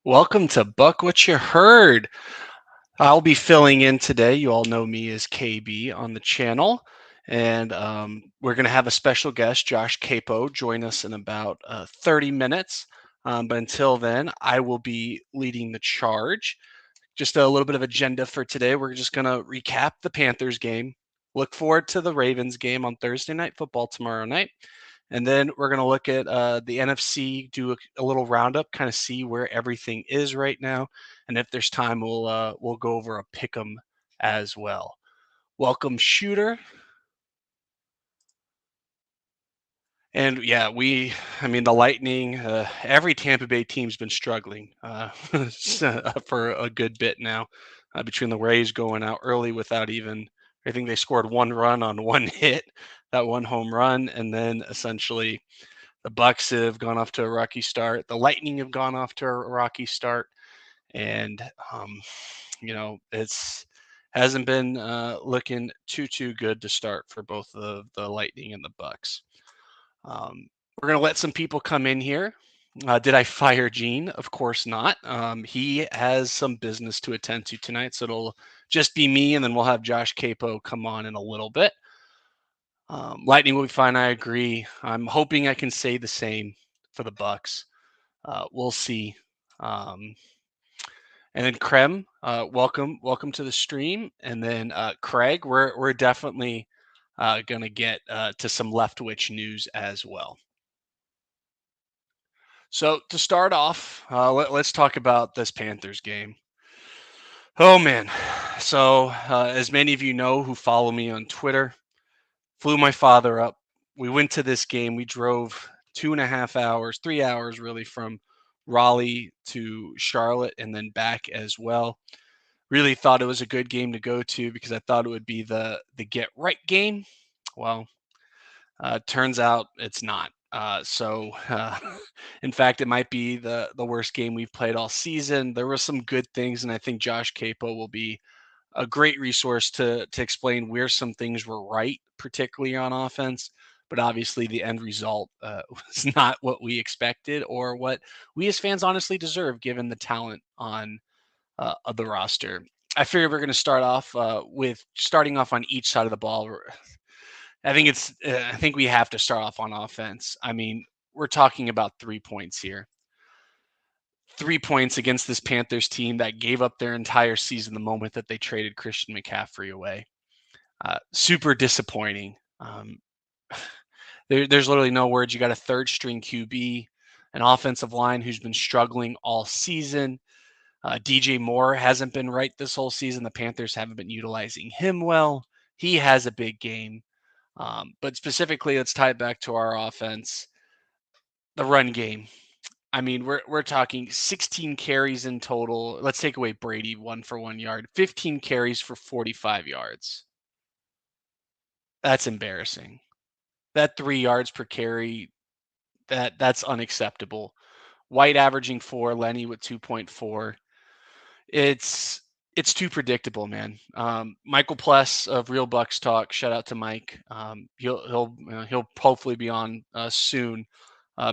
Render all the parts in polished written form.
Welcome to Buck What You Heard. I'll be filling in today. You all know me as KB on the channel. And we're going to have a special guest, Josh Capo, join us in about 30 minutes. But until then, I will be leading the charge. Just a little bit of agenda for today. We're just going to recap the Panthers game, look forward to the Ravens game on Thursday Night Football tomorrow night. And then we're going to look at the NFC, do a little roundup, kind of see where everything is right now. And if there's time, we'll go over a pick 'em as well. Welcome, Shooter. And yeah, I mean, the Lightning, every Tampa Bay team's been struggling for a good bit now, between the Rays going out early without even, I think they scored one run on one hit, that one home run, and then essentially the Bucks have gone off to a rocky start. The Lightning have gone off to a rocky start, and it's hasn't been looking too good to start for both the Lightning and the Bucks. We're gonna let some people come in here. Did I fire Gene? Of course not. He has some business to attend to tonight, so it'll just be me, and then we'll have Josh Capo come on in a little bit. Lightning will be fine. I agree. I'm hoping I can say the same for the Bucks. We'll see. Um, and then Krem, welcome to the stream. And then Craig, we're definitely gonna get to some Leftwich news as well. So to start off, let's talk about this Panthers game. Oh man! So as many of you know who follow me on Twitter, flew my father up. We went to this game. We drove 2.5 hours, 3 hours really, from Raleigh to Charlotte and then back as well. Really thought it was a good game to go to because I thought it would be the get right game. Well, turns out it's not. In fact, it might be the worst game we've played all season. There were some good things, and I think Josh Capo will be a great resource to explain where some things were right, particularly on offense. But obviously, the end result was not what we expected or what we as fans honestly deserve, given the talent of the roster. I figured we're going to start off with starting off on each side of the ball. I think we have to start off on offense. I mean, we're talking about 3 points here. 3 points against this Panthers team that gave up their entire season the moment that they traded Christian McCaffrey away. Super disappointing. There's literally no words. You got a third string QB, an offensive line who's been struggling all season. DJ Moore hasn't been right this whole season. The Panthers haven't been utilizing him well. He has a big game. But specifically, let's tie it back to our offense, the run game. I mean, we're talking 16 carries in total. Let's take away Brady, 1 for 1 yard, 15 carries for 45 yards. That's embarrassing. That 3 yards per carry, that's unacceptable. White averaging 4, Lenny with 2.4. It's it's too predictable, man. Michael Pless of Real Bucks Talk. Shout out to Mike. He'll hopefully be on soon,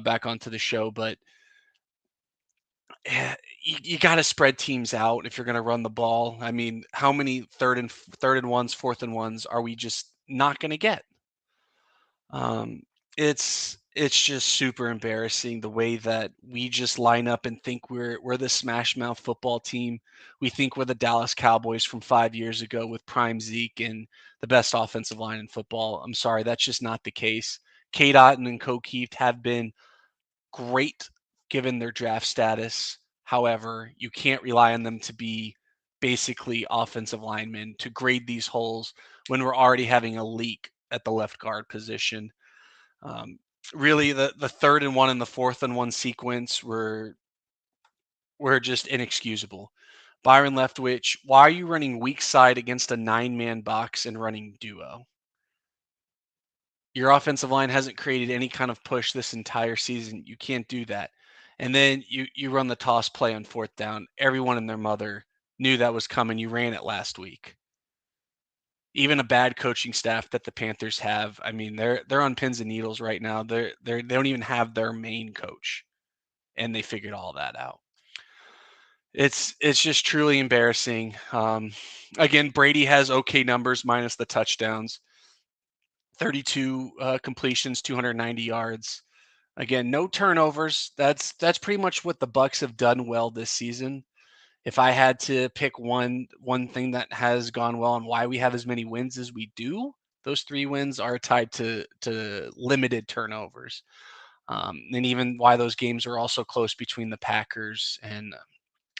back onto the show. But you got to spread teams out if you're going to run the ball. I mean, how many third and ones, fourth and ones are we just not going to get? Um, it's just super embarrassing the way that we just line up and think we're the smash mouth football team. We think we're the Dallas Cowboys from 5 years ago with prime Zeke and the best offensive line in football. I'm sorry, that's just not the case. Kate Otten and Keith have been great given their draft status. However, you can't rely on them to be basically offensive linemen to grade these holes when we're already having a leak at the left guard position. Um, Really, the third and one and the fourth and one sequence were just inexcusable. Byron Leftwich, why are you running weak side against a 9-man box and running duo? Your offensive line hasn't created any kind of push this entire season. You can't do that. And then you run the toss play on fourth down. Everyone and their mother knew that was coming. You ran it last week. Even a bad coaching staff that the Panthers have, I mean, they're on pins and needles right now. They don't even have their main coach, and they figured all that out. It's just truly embarrassing. Again, Brady has okay numbers minus the touchdowns. 32 completions, 290 yards. Again, no turnovers. That's pretty much what the Bucks have done well this season. If I had to pick one thing that has gone well and why we have as many wins as we do, those three wins are tied to limited turnovers. And even why those games are also close between the Packers and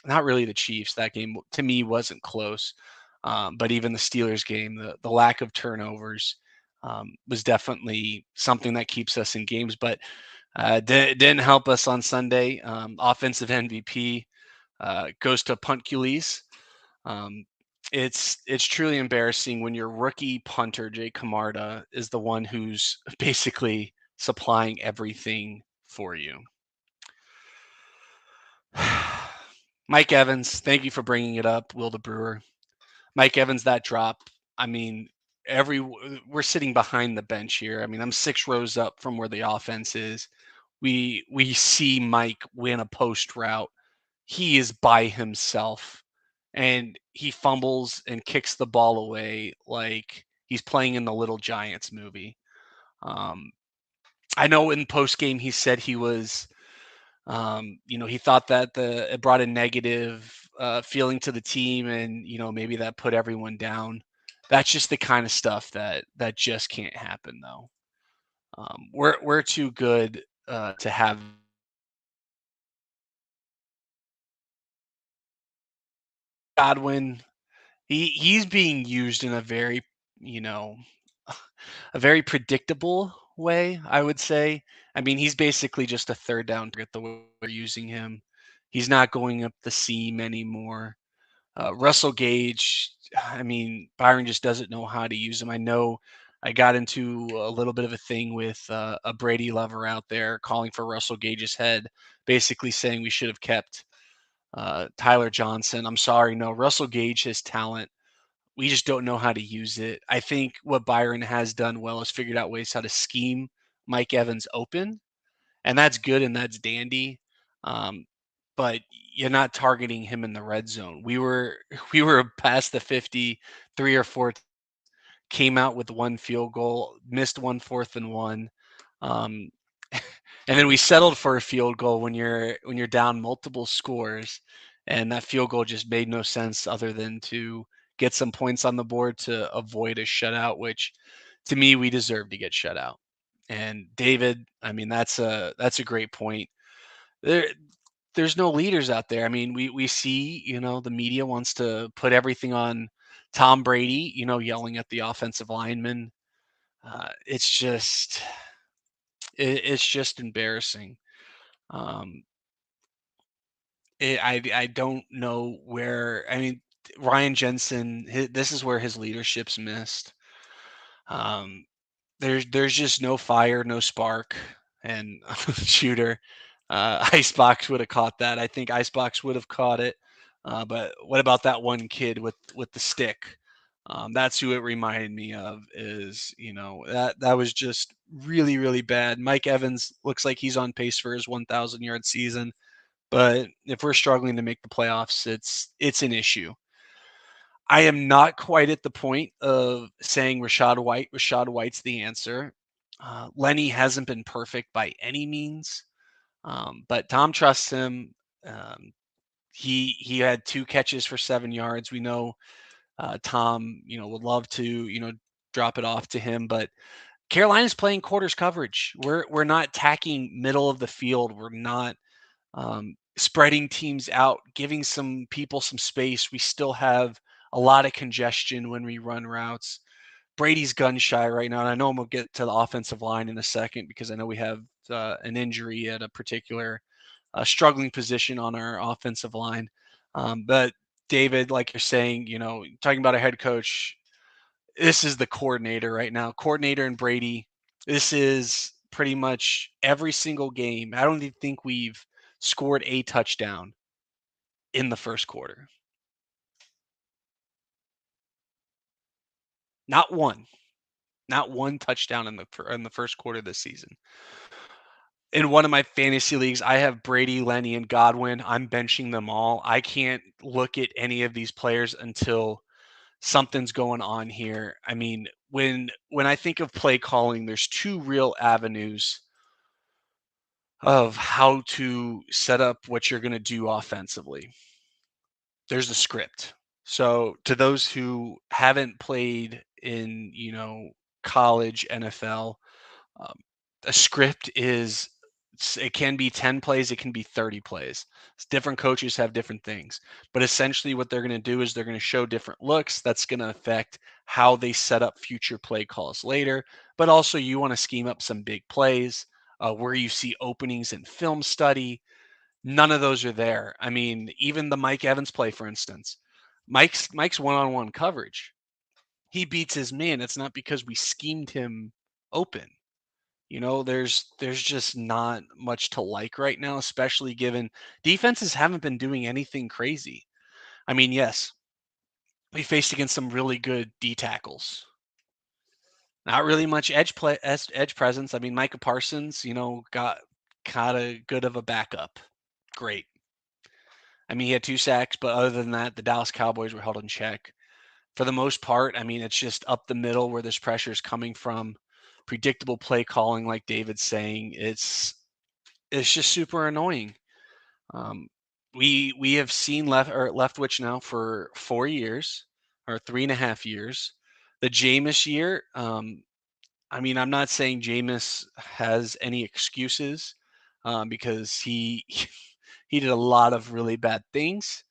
not really the Chiefs. That game to me wasn't close, but even the Steelers game, the lack of turnovers was definitely something that keeps us in games. But didn't help us on Sunday. Offensive MVP goes to Puntcules. Um, it's truly embarrassing when your rookie punter Jake Camarda is the one who's basically supplying everything for you. Mike Evans, thank you for bringing it up, Will the Brewer. Mike Evans, that drop. I mean, we're sitting behind the bench here. I mean, I'm 6 rows up from where the offense is. We see Mike win a post route. He is by himself, and he fumbles and kicks the ball away like he's playing in the Little Giants movie. Um, I know in post game he said he was he thought that the it brought a negative feeling to the team, and maybe that put everyone down. That's just the kind of stuff that just can't happen, though. We're too good to have Godwin. He's being used in a very you know a very predictable way, I would say. I mean, he's basically just a third down target the way we're using him. He's not going up the seam anymore. Russell Gage, I mean, Byron just doesn't know how to use him. I know I got into a little bit of a thing with a Brady lover out there calling for Russell Gage's head, basically saying we should have kept Tyler Johnson. I'm sorry, no, Russell Gage has talent. We just don't know how to use it. I think what Byron has done well is figured out ways how to scheme Mike Evans open, and that's good and that's dandy. Um, but you're not targeting him in the red zone. We were past the 50 3 or 4, came out with one field goal, missed one 4th and 1. Um, and then we settled for a field goal when you're down multiple scores, and that field goal just made no sense other than to get some points on the board to avoid a shutout, which to me we deserve to get shut out. And David, I mean that's a great point. There there's no leaders out there. I mean, we see, the media wants to put everything on Tom Brady, yelling at the offensive lineman. It's just it's just embarrassing. Um, I don't know where. I mean, Ryan Jensen. This is where his leadership's missed. Um, there's just no fire, no spark, and shooter. Icebox would have caught that. I think Icebox would have caught it. But what about that one kid with the stick? That's who it reminded me of. Is that was just really really bad. Mike Evans looks like he's on pace for his 1,000-yard season, but if we're struggling to make the playoffs, it's an issue. I am not quite at the point of saying Rashad White. Rashad White's the answer. Lenny hasn't been perfect by any means, but Tom trusts him. Um, he had 2 catches for 7 yards. We know Tom, would love to, drop it off to him, but Carolina's playing quarters coverage. We're not tacking middle of the field. We're not spreading teams out, giving some people some space. We still have a lot of congestion when we run routes. Brady's gun shy right now, and I know we'll get to the offensive line in a second because I know we have an injury at a particular struggling position on our offensive line. But David, like you're saying, talking about a head coach, this is the coordinator right now. Coordinator and Brady. This is pretty much every single game. I don't even think we've scored a touchdown in the first quarter. Not one. Not one touchdown in the first quarter this season. In one of my fantasy leagues, I have Brady, Lenny, and Godwin. I'm benching them all. I can't look at any of these players until something's going on here. I mean, when I think of play calling, there's two real avenues of how to set up what you're going to do offensively. There's the script. So to those who haven't played in, college NFL, um, a script is it can be 10 plays, it can be 30 plays. Different coaches have different things. But essentially what they're going to do is they're going to show different looks. That's going to affect how they set up future play calls later. But also you want to scheme up some big plays where you see openings in film study. None of those are there. I mean, even the Mike Evans play, for instance. Mike's one-on-one coverage. He beats his man. It's not because we schemed him open. There's just not much to like right now, especially given defenses haven't been doing anything crazy. I mean, yes, we faced against some really good D tackles. Not really much edge presence. I mean, Micah Parsons, got a good of a backup. Great. I mean, he had 2 sacks, but other than that, the Dallas Cowboys were held in check. For the most part, I mean, it's just up the middle where this pressure is coming from. Predictable play calling, like David's saying, it's just super annoying. Um, we have seen Leftwich now for 4 years or 3.5 years. The Jameis year, I mean, I'm not saying Jameis has any excuses because he he did a lot of really bad things.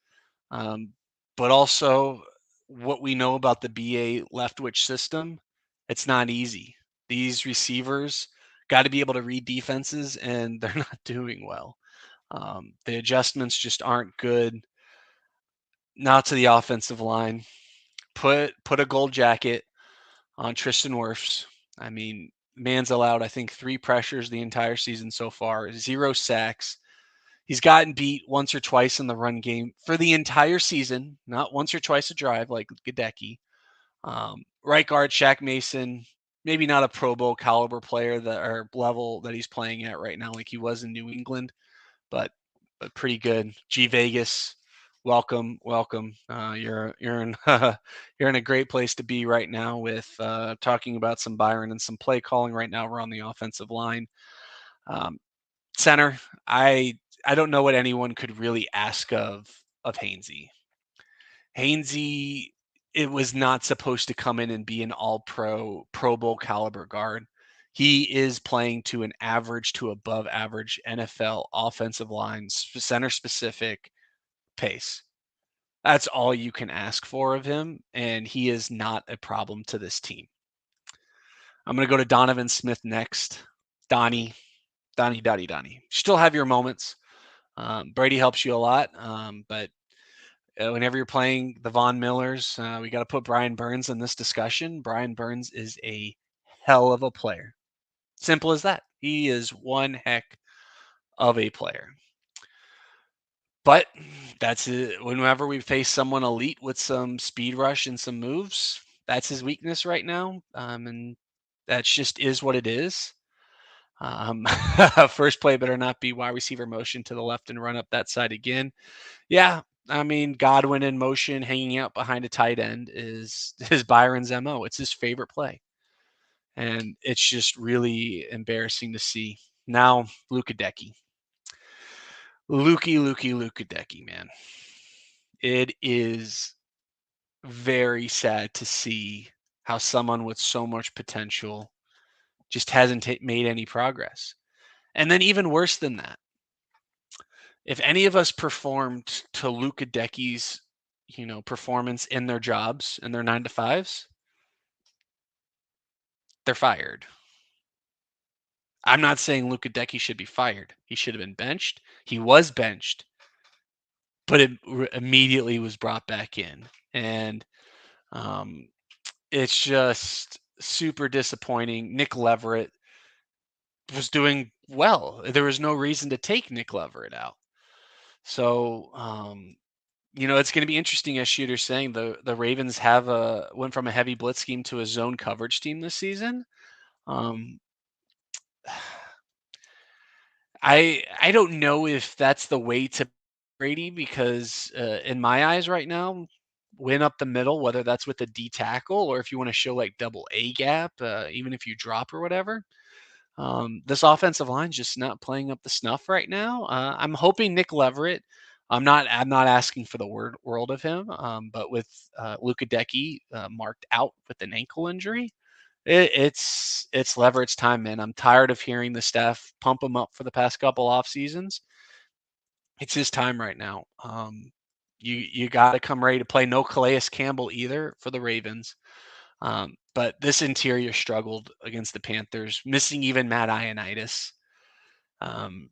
Um, but also, what we know about the BA Leftwich system, it's not easy. These receivers got to be able to read defenses, and they're not doing well. The adjustments just aren't good. Not to the offensive line. Put a gold jacket on Tristan Wirfs. I mean, man's allowed, I think, 3 pressures the entire season so far, 0 sacks. He's gotten beat once or twice in the run game for the entire season, not once or twice a drive like Gadecki. Right guard Shaq Mason, maybe not a Pro Bowl caliber player that or level that he's playing at right now, like he was in New England, but pretty good. G Vegas, welcome, welcome. You're in you're in a great place to be right now with talking about some Byron and some play calling right now. We're on the offensive line. Um, Center, I don't know what anyone could really ask of Hainsey. Hainsey, it was not supposed to come in and be an Pro Bowl caliber guard. He is playing to an average to above average NFL offensive line, center specific pace. That's all you can ask for of him, and he is not a problem to this team. I'm going to go to Donovan Smith next. Donnie, Donnie. Still have your moments. Brady helps you a lot, but whenever you're playing the Von Millers, we got to put Brian Burns in this discussion. Brian Burns is a hell of a player. Simple as that. He is one heck of a player. But that's it. Whenever we face someone elite with some speed rush and some moves, that's his weakness right now. And that just is what it is. First play better not be wide receiver motion to the left and run up that side again. Yeah, I mean Godwin in motion, hanging out behind a tight end is Byron's MO. It's his favorite play, and it's just really embarrassing to see. Now, Luka Decky, man. It is very sad to see how someone with so much potential just hasn't made any progress. And then even worse than that, if any of us performed to Luka Decky's, performance in their jobs and their 9 to 5s, they're fired. I'm not saying Luka Decky should be fired. He should have been benched. He was benched, but it immediately was brought back in. And um, it's just super disappointing. Nick Leverett was doing well. There was no reason to take Nick Leverett out. So, it's going to be interesting, as Shooter's saying. The Ravens went from a heavy blitz scheme to a zone coverage team this season. Um, I don't know if that's the way to Brady because in my eyes right now, win up the middle, whether that's with a D tackle or if you want to show like double A gap, even if you drop or whatever. This offensive line's just not playing up the snuff right now. I'm hoping Nick Leverett. I'm not asking for the world of him. But with Luka Decky marked out with an ankle injury, it's Leverett's time, man. I'm tired of hearing the staff pump him up for the past couple off seasons. It's his time right now. You got to come ready to play. No Calais Campbell either for the Ravens. But this interior struggled against the Panthers, missing even Matt Ioannidis. Um,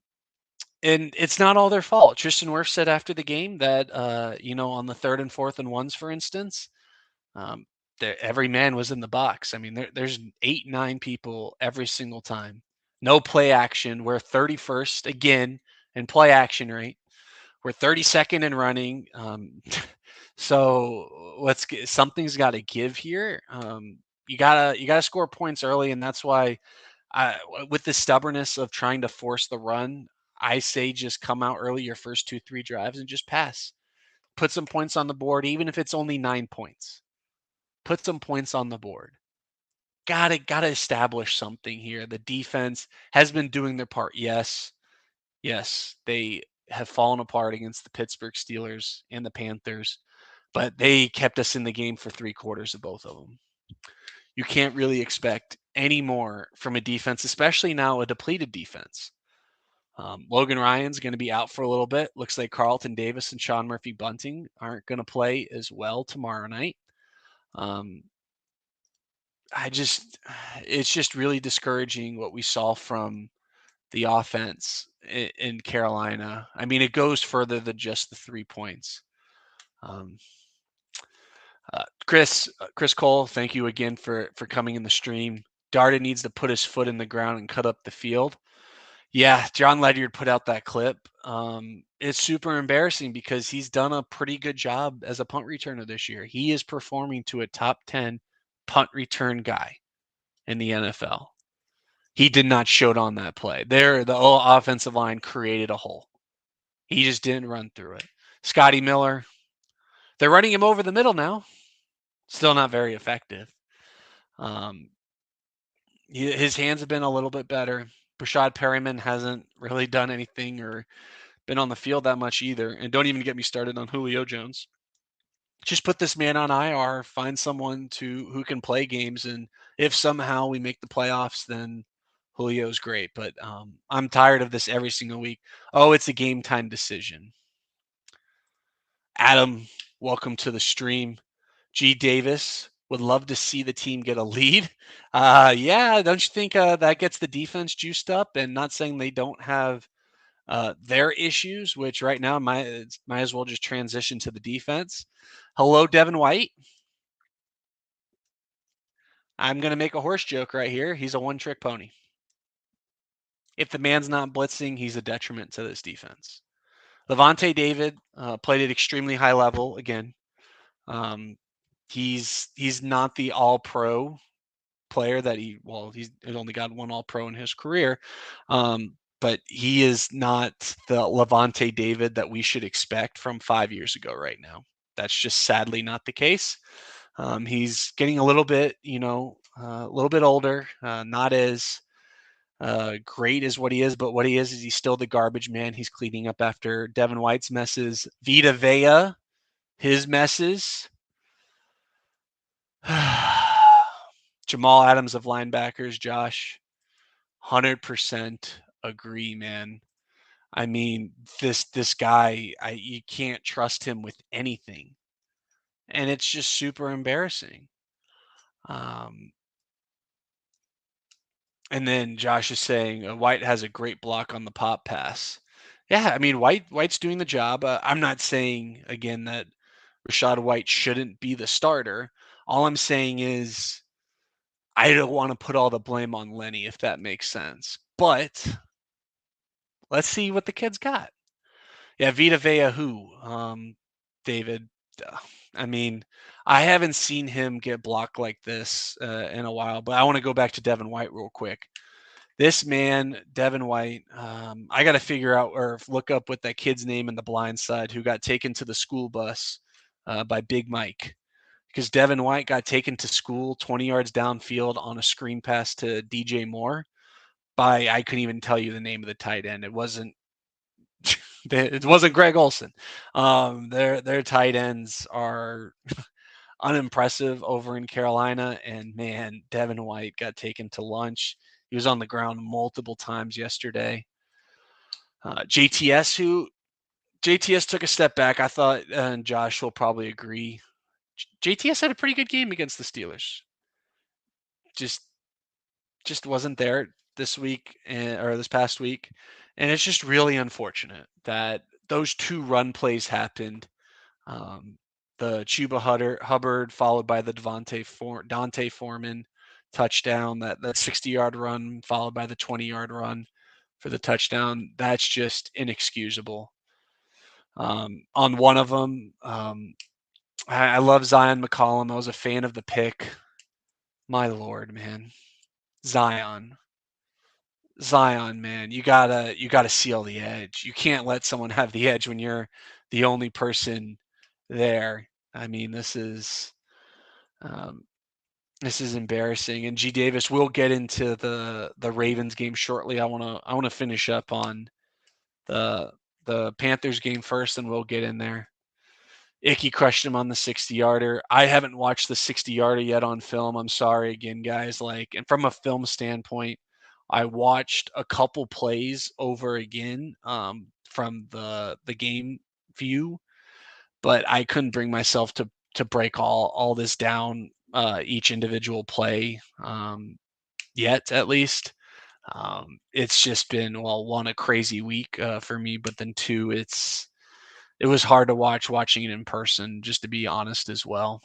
and it's not all their fault. Tristan Wirfs said after the game that, on the 3rd and 4th and ones, for instance, um, every man was in the box. I mean, there's 8, 9 people every single time. No play action. We're 31st again in play action rate. We're 32nd in running. So something's got to give here. You gotta score points early, and that's why with the stubbornness of trying to force the run, I say just come out early your first 2, 3 drives and just pass. Put some points on the board, even if it's only 9 points. Put some points on the board. Gotta establish something here. The defense has been doing their part. Yes, they have fallen apart against the Pittsburgh Steelers and the Panthers, but they kept us in the game for 3 quarters of both of them. You can't really expect any more from a defense, especially now a depleted defense. Logan Ryan's going to be out for a little bit. Looks like Carlton Davis and Sean Murphy Bunting aren't going to play as well tomorrow night. Um, it's just really discouraging what we saw from the offense in Carolina. I mean, it goes further than just the 3 points. Um, Chris Cole, thank you again for coming in the stream. Darden needs to put his foot in the ground and cut up the field. Yeah, John Ledyard put out that clip. It's super embarrassing because he's done a pretty good job as a punt returner this year. He is performing to a top 10 punt return guy in the NFL. He did not show it on that play. The whole offensive line created a hole. He just didn't run through it. Scotty Miller, they're running him over the middle now. Still not very effective. His hands have been a little bit better. Brashad Perryman hasn't really done anything or been on the field that much either. And don't even get me started on Julio Jones. Just put this man on IR, find someone who can play games, and if somehow we make the playoffs, then Julio's great. But I'm tired of this every single week. Oh, it's a game time decision. Adam, welcome to the stream. G. Davis would love to see the team get a lead. Yeah, don't you think that gets the defense juiced up? And not saying they don't have their issues, which right now might as well just transition to the defense. Hello, Devin White. I'm going to make a horse joke right here. He's a one-trick pony. If the man's not blitzing, he's a detriment to this defense. Levante David played at extremely high level again. He's not the all-pro player that he's only got one all-pro in his career. But he is not the Levante David that we should expect from 5 years ago right now. That's just sadly not the case. He's getting a little bit, a little bit older, not as great as what he is, but what he is he's still the garbage man. He's cleaning up after Devin White's messes. Vita Vea, his messes. Jamal Adams of linebackers, Josh, 100% agree, man. I mean, this guy, you can't trust him with anything, and it's just super embarrassing. And then Josh is saying White has a great block on the pop pass. Yeah, I mean White's doing the job. I'm not saying again that Rachaad White shouldn't be the starter. All I'm saying is I don't want to put all the blame on Lenny, if that makes sense. But let's see what the kid's got. Yeah, Vita Vea who? David. I mean, I haven't seen him get blocked like this in a while, but I want to go back to Devin White real quick. This man, Devin White, I got to figure out or look up what that kid's name in The Blind Side who got taken to the school bus by Big Mike. Because Devin White got taken to school 20 yards downfield on a screen pass to DJ Moore by, I couldn't even tell you the name of the tight end. It wasn't Greg Olson. Their tight ends are unimpressive over in Carolina, and man, Devin White got taken to lunch. He was on the ground multiple times yesterday. JTS took a step back. I thought, and Josh will probably agree. JTS had a pretty good game against the Steelers. Just wasn't there this week or this past week, and it's just really unfortunate that those two run plays happened. The Chuba Hubbard followed by the Dante Foreman touchdown, that 60-yard run followed by the 20-yard run for the touchdown. That's just inexcusable. On one of them, I love Zion McCollum. I was a fan of the pick. My Lord, man. Zion, man, you gotta seal the edge. You can't let someone have the edge when you're the only person there. I mean, um, this is embarrassing. And G Davis, we'll get into the Ravens game shortly. I wanna finish up on the Panthers game first, and we'll get in there. Icky crushed him on the 60-yarder. I haven't watched the 60-yarder yet on film. I'm sorry again, guys. And from a film standpoint, I watched a couple plays over again from the game view, but I couldn't bring myself to break all this down, each individual play, yet at least. It's just been, well, one, a crazy week for me, but then two, it was hard to watching it in person, just to be honest as well.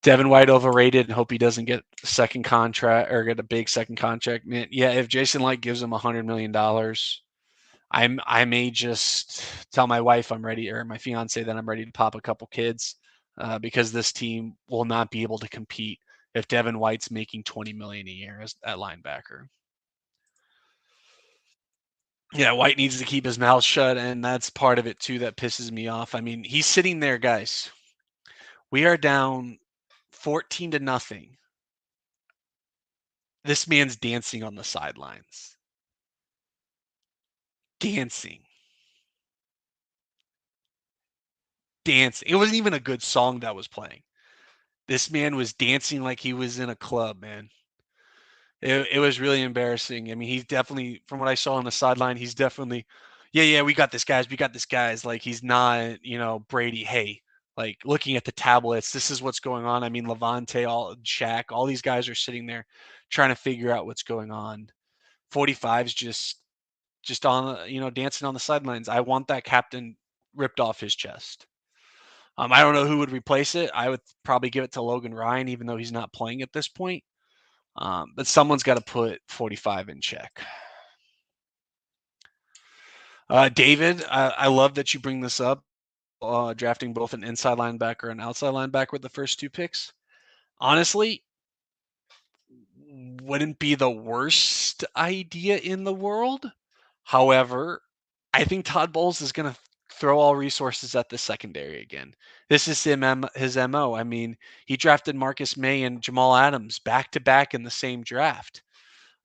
Devin White overrated, and hope he doesn't get a second contract or get a big second contract. Man, yeah, if Jason Light gives him $100 million, I may just tell my wife I'm ready, or my fiance, that I'm ready to pop a couple kids, because this team will not be able to compete if Devin White's making $20 million a year at linebacker. Yeah, White needs to keep his mouth shut, and that's part of it too that pisses me off. I mean, he's sitting there, guys. We are down 14 to nothing. This man's dancing on the sidelines. Dancing. Dancing. It wasn't even a good song that was playing. This man was dancing like he was in a club, man. It was really embarrassing. I mean, he's definitely, from what I saw on the sideline, he's definitely, yeah, we got this, guys. We got this, guys. Like, he's not, Brady, hey, like, looking at the tablets, this is what's going on. I mean, Levante, Shaq, all these guys are sitting there trying to figure out what's going on. 45's just on, dancing on the sidelines. I want that captain ripped off his chest. I don't know who would replace it. I would probably give it to Logan Ryan, even though he's not playing at this point. But someone's got to put 45 in check. David, I love that you bring this up, drafting both an inside linebacker and outside linebacker with the first two picks. Honestly, wouldn't be the worst idea in the world. However, I think Todd Bowles is going to throw all resources at the secondary again. This is his MO. I mean, he drafted Marcus May and Jamal Adams back to back in the same draft.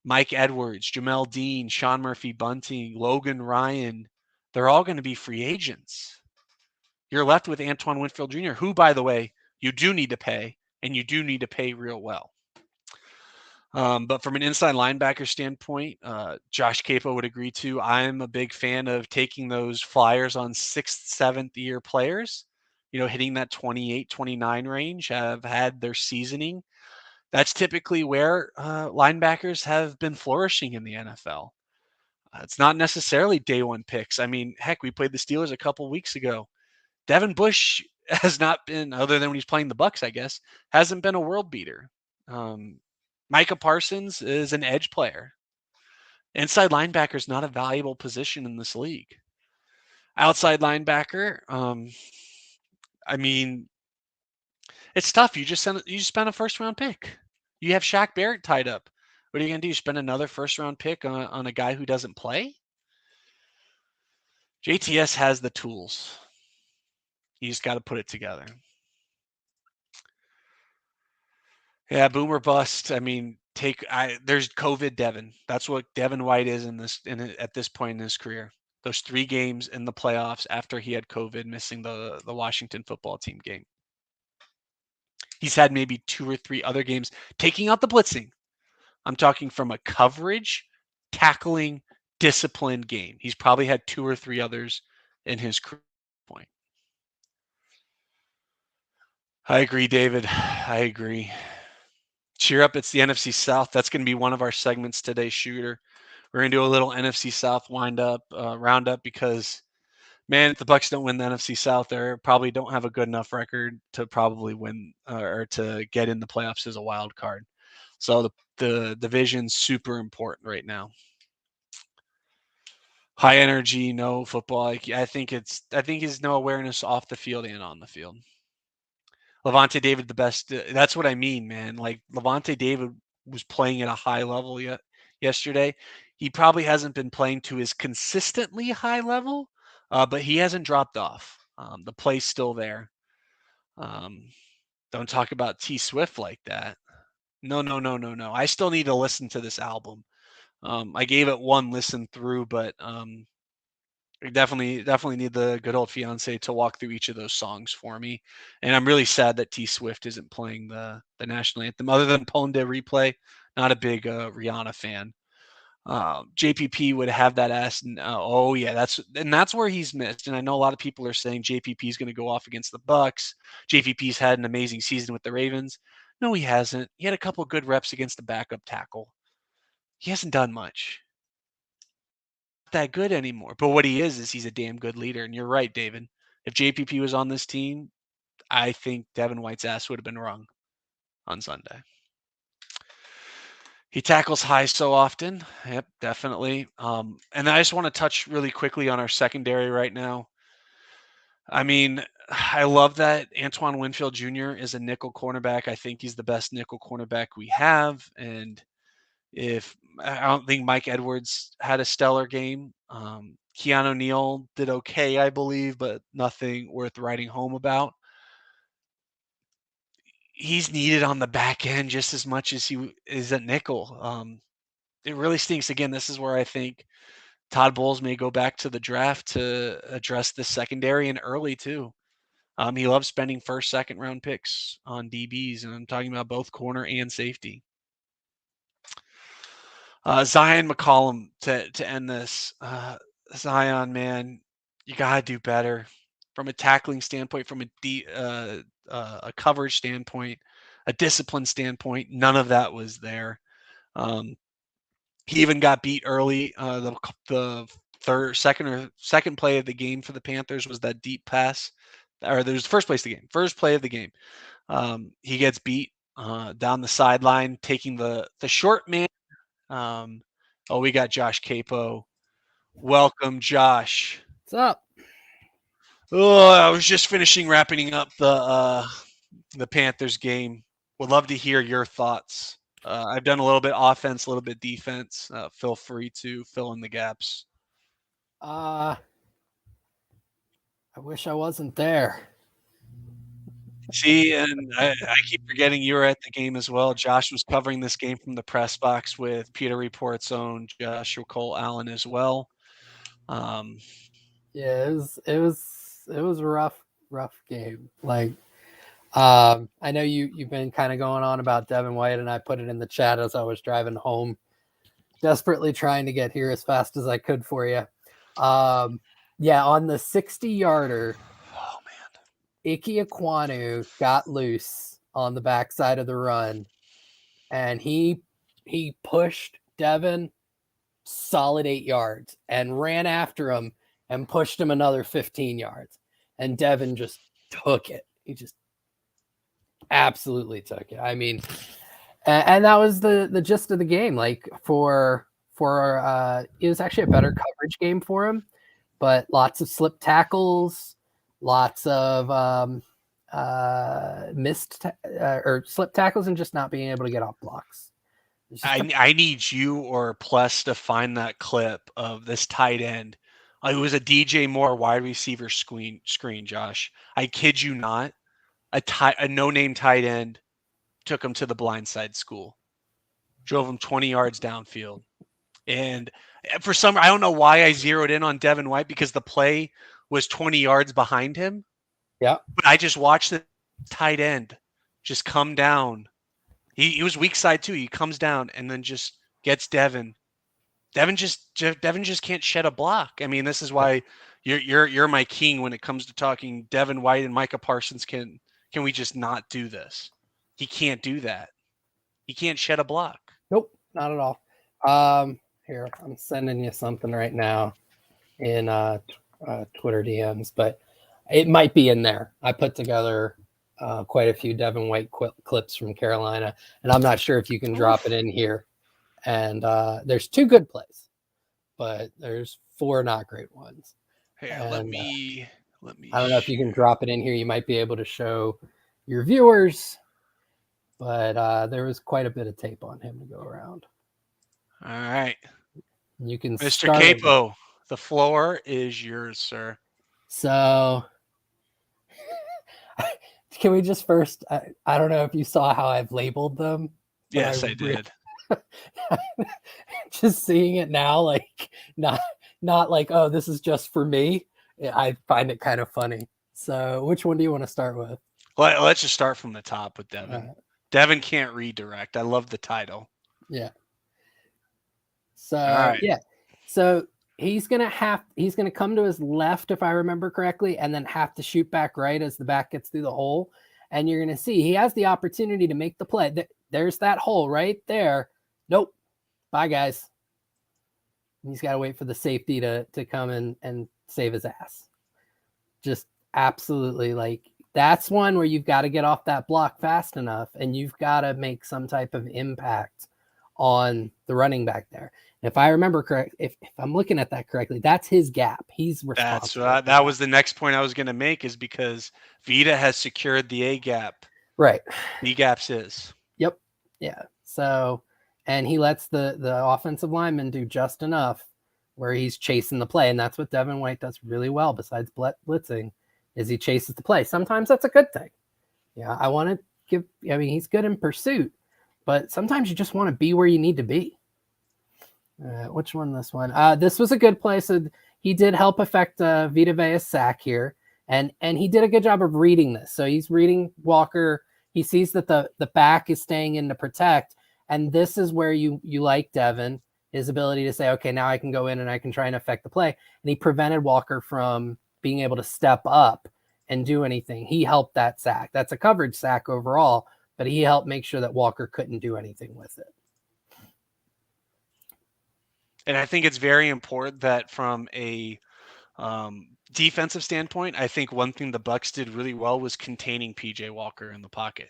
Mike Edwards, Jamel Dean, Sean Murphy Bunting, Logan Ryan, they're all going to be free agents. You're left with Antoine Winfield Jr., who, by the way, you do need to pay, and you do need to pay real well. But from an inside linebacker standpoint, Josh Capo would agree too. I'm a big fan of taking those flyers on 6th, 7th year players, hitting that 28, 29 range, have had their seasoning. That's typically where linebackers have been flourishing in the NFL. It's not necessarily day one picks. I mean, heck, we played the Steelers a couple weeks ago. Devin Bush has not been, other than when he's playing the Bucks, I guess, hasn't been a world beater. Micah Parsons is an edge player. Inside linebacker is not a valuable position in this league. Outside linebacker, I mean, it's tough. You just spent a first round pick. You have Shaq Barrett tied up. What are you going to do? Spend another first-round pick on a guy who doesn't play? JTS has the tools. You just got to put it together. Yeah, boomer bust. I mean, there's COVID Devin. That's what Devin White is at this point in his career. Those 3 games in the playoffs after he had COVID, missing the Washington football team game. He's had maybe 2 or 3 other games taking out the blitzing. I'm talking from a coverage, tackling, disciplined game. He's probably had 2 or 3 others in his career point. I agree, David. I agree. Cheer up. It's the NFC South. That's going to be one of our segments today, Shooter. We're going to do a little NFC South roundup because, man, if the Bucs don't win the NFC South, they probably don't have a good enough record to probably win or to get in the playoffs as a wild card. So the division's super important right now. High energy, no football. I think he's no awareness off the field and on the field. Levante David, the best. That's what I mean, man. Like Levante David was playing at a high level yesterday. He probably hasn't been playing to his consistently high level, but he hasn't dropped off. The play's still there. Don't talk about T Swift like that. No. I still need to listen to this album. I gave it one listen through, but I definitely need the good old fiance to walk through each of those songs for me. And I'm really sad that T Swift isn't playing the national anthem. Other than Pone de Replay, not a big Rihanna fan. JPP would have that ass. Oh yeah, that's where he's missed. And I know a lot of people are saying JPP is going to go off against the Bucks. JPP's had an amazing season with the Ravens. No, he hasn't. He had a couple good reps against the backup tackle. He hasn't done much. That good anymore. But what he is he's a damn good leader. And you're right, David. If JPP was on this team, I think Devin White's ass would have been wrung on Sunday. He tackles high so often. Yep, definitely. And I just want to touch really quickly on our secondary right now. I mean, I love that Antoine Winfield Jr. is a nickel cornerback. I think he's the best nickel cornerback we have. And I don't think Mike Edwards had a stellar game. Keanu Neal did okay, I believe, but nothing worth writing home about. He's needed on the back end just as much as he is at nickel. It really stinks. Again, this is where I think Todd Bowles may go back to the draft to address the secondary and early too. He loves spending first, second round picks on DBs, and I'm talking about both corner and safety. Zion McCollum to end this. Zion, man, you gotta do better from a tackling standpoint, from a coverage standpoint, a discipline standpoint. None of that was there. He even got beat early. The second play of the game for the Panthers was that deep pass, or there was the first play of the game. He gets beat down the sideline, taking the short man. We got Josh Capo. Welcome, Josh. What's up? Oh, I was just wrapping up the Panthers game. Would love to hear your thoughts. I've done a little bit offense, a little bit defense. Feel free to fill in the gaps. I wish I wasn't there. See, and I keep forgetting you were at the game as well. Josh was covering this game from the press box with Peter Report's own Joshua Cole Allen as well. Yeah, it was a rough game. Like, I know you've been kind of going on about Devin White, and I put it in the chat as I was driving home, desperately trying to get here as fast as I could for you. Yeah, on the 60-yarder, oh man, Ike Ekwonu got loose on the backside of the run, and he pushed Devin solid 8 yards and ran after him and pushed him another 15 yards. And Devin just took it. He just absolutely took it. I mean, and that was the gist of the game. Like for it was actually a better coverage game for him, but lots of slip tackles, lots of missed or slip tackles, and just not being able to get off blocks. I need you or Plus to find that clip of this tight end. It was a DJ Moore wide receiver screen, Josh. I kid you not. A no-name tight end took him to the blindside school. Drove him 20 yards downfield. And for some, I don't know why I zeroed in on Devin White because the play was 20 yards behind him. Yeah. But I just watched the tight end just come down. He was weak side too. He comes down and then just gets Devin. Devin just can't shed a block. I mean, this is why you're my king when it comes to talking Devin White and Micah Parsons. Can we just not do this? He can't do that. He can't shed a block. Nope, not at all. Here, I'm sending you something right now in Twitter DMs, but it might be in there. I put together quite a few Devin White clips from Carolina, and I'm not sure if you can drop it in here. And there's 2 good plays, but there's 4 not great ones. Here, and, let me. I don't know if you can drop it in here. You might be able to show your viewers, but there was quite a bit of tape on him to go around. All right. You can Mr. Capo, the floor is yours, sir. So can we just first, I don't know if you saw how I've labeled them. Yes, I did. Just seeing it now, like not like, oh, this is just for me. I find it kind of funny. So which one do you want to start with? Well, let's just start from the top with Devin. Devin can't redirect. I love the title. Yeah. So yeah. So he's gonna come to his left, if I remember correctly, and then have to shoot back right as the back gets through the hole. And you're gonna see he has the opportunity to make the play. There's that hole right there. Nope. Bye, guys. He's got to wait for the safety to come in and save his ass. Just absolutely, like, that's one where you've got to get off that block fast enough, and you've got to make some type of impact on the running back there. And if I remember correct, if I'm looking at that correctly, that's his gap. He's responsible. That was the next point I was going to make, is because Vita has secured the A gap. Right. B gap's his. Yep. Yeah. So, and he lets the offensive lineman do just enough where he's chasing the play. And that's what Devin White does really well, besides blitzing, is he chases the play. Sometimes that's a good thing. Yeah, he's good in pursuit, but sometimes you just want to be where you need to be. Which one? This one. This was a good play. So he did help affect Vita Vea's sack here. And he did a good job of reading this. So he's reading Walker. He sees that the back is staying in to protect. And this is where you like Devin, his ability to say, okay, now I can go in and I can try and affect the play. And he prevented Walker from being able to step up and do anything. He helped that sack. That's a coverage sack overall, but he helped make sure that Walker couldn't do anything with it. And I think it's very important that from a defensive standpoint, I think one thing the Bucs did really well was containing PJ Walker in the pocket.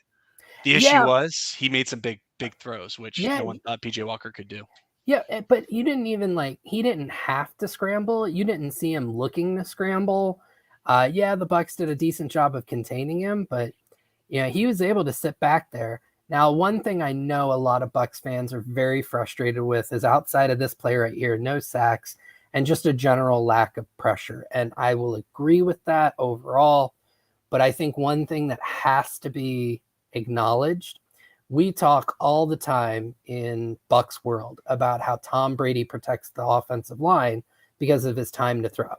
The issue was he made some big throws, which no one thought PJ Walker could do. Yeah, but you didn't even he didn't have to scramble. You didn't see him looking to scramble. The Bucs did a decent job of containing him, but he was able to sit back there. Now, one thing I know a lot of Bucs fans are very frustrated with is, outside of this play right here, no sacks and just a general lack of pressure. And I will agree with that overall. But I think one thing that has to be acknowledged, we talk all the time in Bucs world about how Tom Brady protects the offensive line because of his time to throw.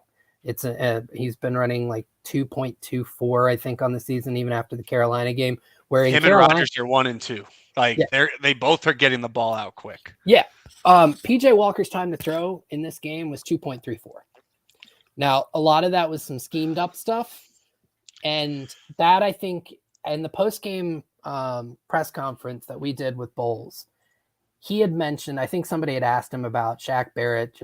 He's been running like 2.24, I think, on the season, even after the Carolina game. Where him and Rodgers are 1 and 2. They both are getting the ball out quick. Yeah. PJ Walker's time to throw in this game was 2.34. Now, a lot of that was some schemed up stuff. And that, I think, in the post-game press conference that we did with Bowles, he had mentioned, I think somebody had asked him about Shaq Barrett,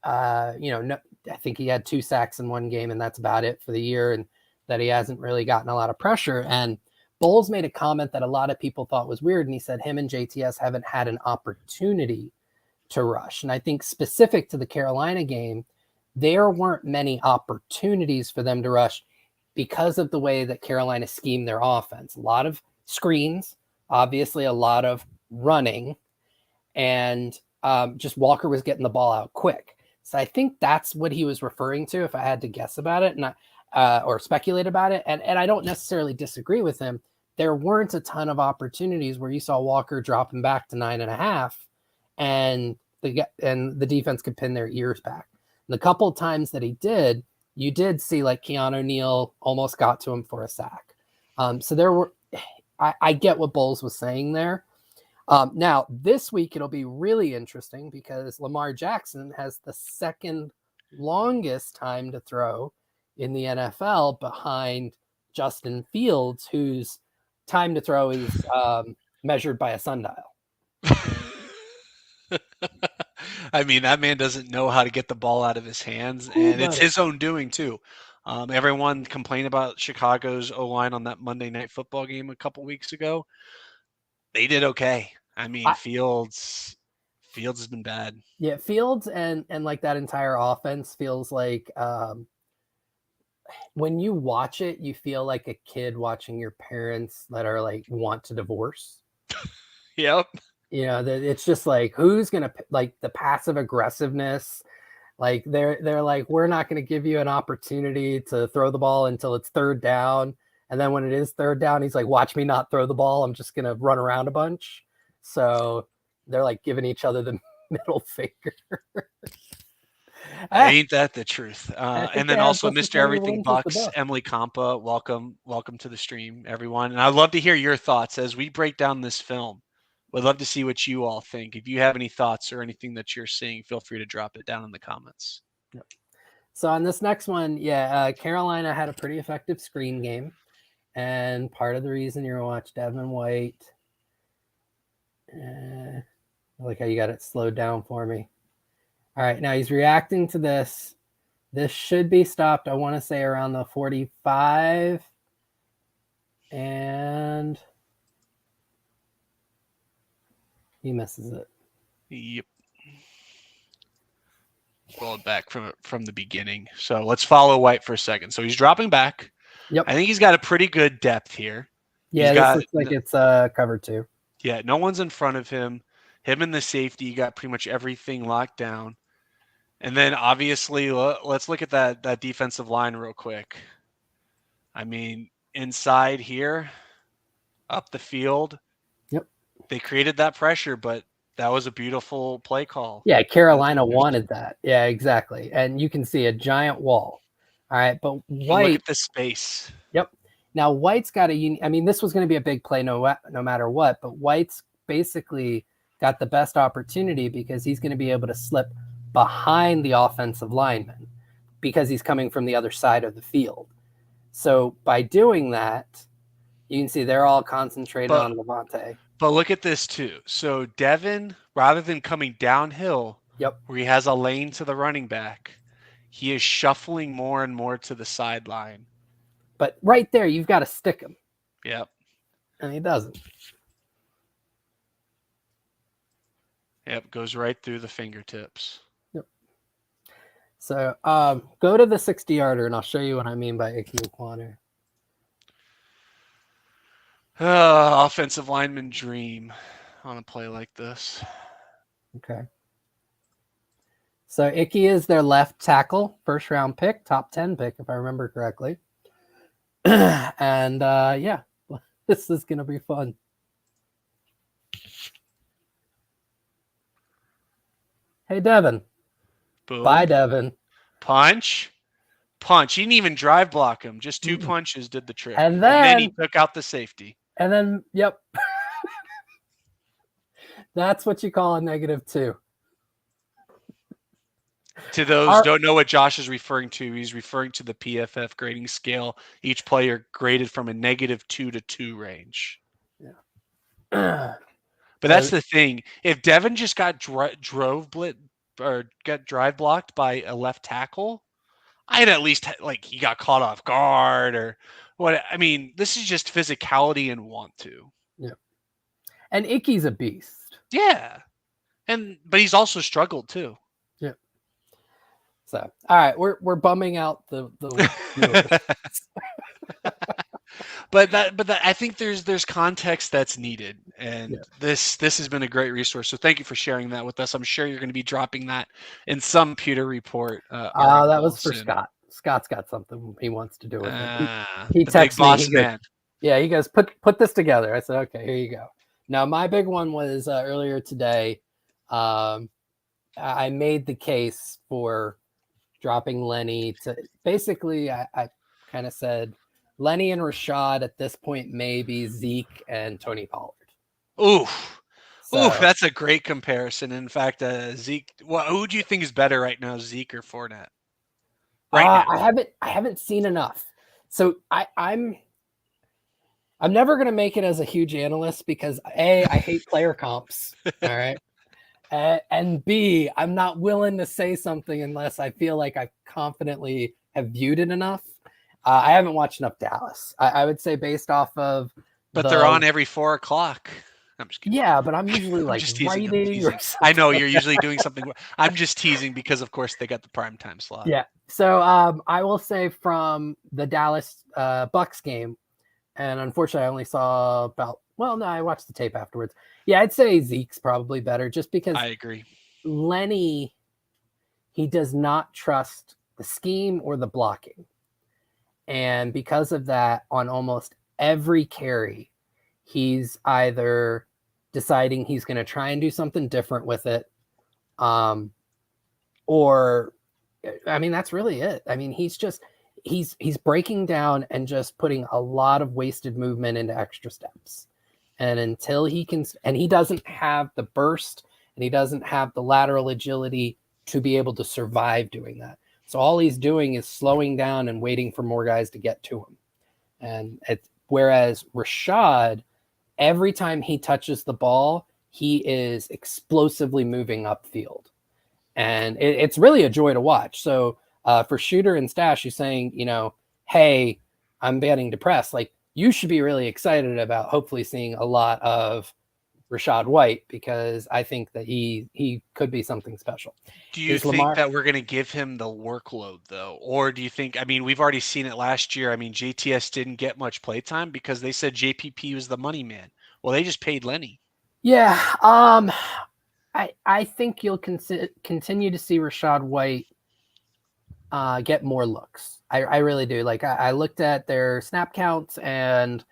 I think he had 2 sacks in one game, and that's about it for the year, and that he hasn't really gotten a lot of pressure. And Bowles made a comment that a lot of people thought was weird, and he said him and JTS haven't had an opportunity to rush. And I think specific to the Carolina game, there weren't many opportunities for them to rush because of the way that Carolina schemed their offense. A lot of screens, obviously a lot of running, and just Walker was getting the ball out quick. So I think that's what he was referring to if I had to guess about it or speculate about it. And I don't necessarily disagree with him. There weren't a ton of opportunities where you saw Walker dropping back to 9.5 and the defense could pin their ears back. And the couple of times that he did, you did see like Keanu Neal almost got to him for a sack. So there were, I get what Bowles was saying there. Now, this week, it'll be really interesting because Lamar Jackson has the second longest time to throw in the NFL behind Justin Fields, whose time to throw is measured by a sundial. I mean, that man doesn't know how to get the ball out of his hands, and it's his own doing, too. Everyone complained about Chicago's O-line on that Monday Night Football game a couple weeks ago. They did okay. I mean, Fields has been bad. Yeah, Fields and like that entire offense feels like when you watch it, you feel like a kid watching your parents that are like want to divorce. Yep. You know, it's just like who's gonna like the passive aggressiveness. Like they're like, we're not going to give you an opportunity to throw the ball until it's third down. And then when it is third down, he's like, watch me not throw the ball. I'm just going to run around a bunch. So they're like giving each other the middle finger. Ain't that the truth? And then also Mr. Everything Bucks, Emily Compa, welcome to the stream, everyone. And I'd love to hear your thoughts as we break down this film. Would love to see what you all think. If you have any thoughts or anything that you're seeing, feel free to drop it down in the comments. Yep. So on this next one, Carolina had a pretty effective screen game. And part of the reason you're going to watch Devin White, I like how you got it slowed down for me. All right, now he's reacting to this. This should be stopped, I want to say, around the 45. And he misses it. Yep. Roll it back from the beginning. So let's follow White for a second. So he's dropping back. Yep. I think he's got a pretty good depth here. Yeah, this looks like it's covered too. Yeah, no one's in front of him. Him and the safety, you got pretty much everything locked down. And then obviously, let's look at that defensive line real quick. I mean, inside here, up the field. Yep. They created that pressure, but that was a beautiful play call. Yeah, Carolina wanted that. Yeah, exactly. And you can see a giant wall. All right, but White. Look at the space. Yep. Now White's got I mean, this was going to be a big play no matter what, but White's basically got the best opportunity because he's going to be able to slip behind the offensive lineman because he's coming from the other side of the field. So by doing that, you can see they're all concentrated on Levante. But look at this too. So Devin, rather than coming downhill, where he has a lane to the running back, he is shuffling more and more to the sideline. But right there, you've got to stick him. Yep. And he doesn't. Yep, goes right through the fingertips. Yep. So go to the 60-yarder, and I'll show you what I mean by Ike Ekwonu. Offensive lineman dream on a play like this. Okay. So Ike is their left tackle, first round pick, top 10 pick, if I remember correctly. And this is going to be fun. Hey, Devin. Boom. Bye, Devin. Punch. He didn't even drive block him. Just two punches did the trick. And then he took out the safety. And then, yep. That's what you call a -2. To those who don't know what Josh is referring to, he's referring to the PFF grading scale. Each player graded from a -2 to 2 range. Yeah. But that's the thing. If Devin just got drive blocked by a left tackle, I'd at least he got caught off guard or what. I mean, this is just physicality and want to. Yeah. And Ike's a beast. Yeah. But he's also struggled too. Yeah. So, all right, we're bumming out the But I think there's context that's needed. And this has been a great resource. So thank you for sharing that with us. I'm sure you're going to be dropping that in some Pewter Report article That was for soon. Scott. Scott's got something he wants to do with it. He The big texts boss me. man. He goes, put this together. I said, okay, here you go. Now, my big one was earlier today. I made the case for dropping Lenny to basically, I kind of said Lenny and Rashad at this point, maybe Zeke and Tony Pollard. Oof. So, that's a great comparison. In fact, Zeke, who do you think is better right now, Zeke or Fournette? Right now. I haven't seen enough. So I'm never going to make it as a huge analyst because A, I hate player comps. All right. And B, I'm not willing to say something unless I feel like I confidently have viewed it enough. I haven't watched enough Dallas. I would say based off of. But they're on every 4 o'clock. I'm just kidding. Yeah, but I'm usually I'm like just teasing. writing. I know you're usually doing something. I'm just teasing because, of course, they got the prime time slot. Yeah. So I will say from the Dallas Bucks game, and unfortunately, I only saw about. Well, no, I watched the tape afterwards. Yeah, I'd say Zeke's probably better, just because I agree. Lenny, he does not trust the scheme or the blocking, and because of that, on almost every carry, he's either deciding he's going to try and do something different with it, or I mean, that's really it. I mean, he's breaking down and just putting a lot of wasted movement into extra steps. And until he can, and he doesn't have the burst and he doesn't have the lateral agility to be able to survive doing that. So all he's doing is slowing down and waiting for more guys to get to him. And whereas Rashad, every time he touches the ball, he is explosively moving upfield. And it's really a joy to watch. So for Shooter and Stash, you're saying, hey, I'm getting depressed. Like, you should be really excited about hopefully seeing a lot of Rachaad White, because I think that he could be something special. Do you think that we're going to give him the workload, though? Or do you think, I mean, we've already seen it last year. I mean, JTS didn't get much playtime because they said JPP was the money man. Well, they just paid Lenny. Yeah. I think you'll continue to see Rachaad White get more looks. I really do. Like, I looked at their snap counts, and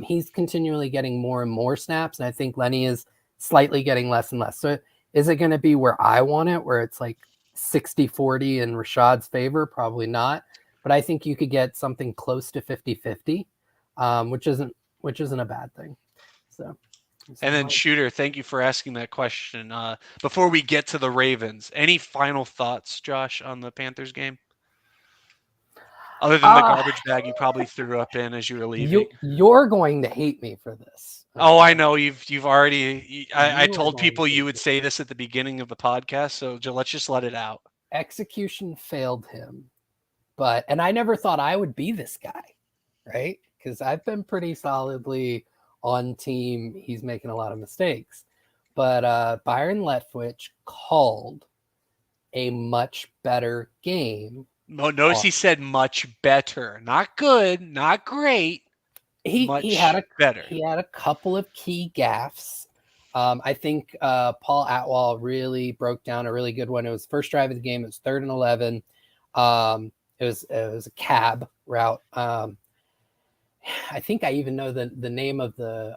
he's continually getting more and more snaps. And I think Lenny is slightly getting less and less. So is it going to be where I want it, where it's like 60-40 in Rashad's favor? Probably not. But I think you could get something close to 50-50, which isn't a bad thing. So. And then Shooter, thank you for asking that question. Before we get to the Ravens, any final thoughts, Josh, on the Panthers game? Other than the garbage bag you probably threw up in as you were leaving. You're going to hate me for this. Oh, I know. You've already. I told people you would say this at the beginning of the podcast, so let's just let it out. Execution failed him, and I never thought I would be this guy, right? Because I've been pretty solidly on team. He's making a lot of mistakes, but Byron Leftwich called a much better game. Notice he said much better, not good, not great. He had better. He had a couple of key gaffes. I think Paul Atwell really broke down a really good one. It was first drive of the game. It was 3rd and 11. It was a cab route. I think I even know the name of the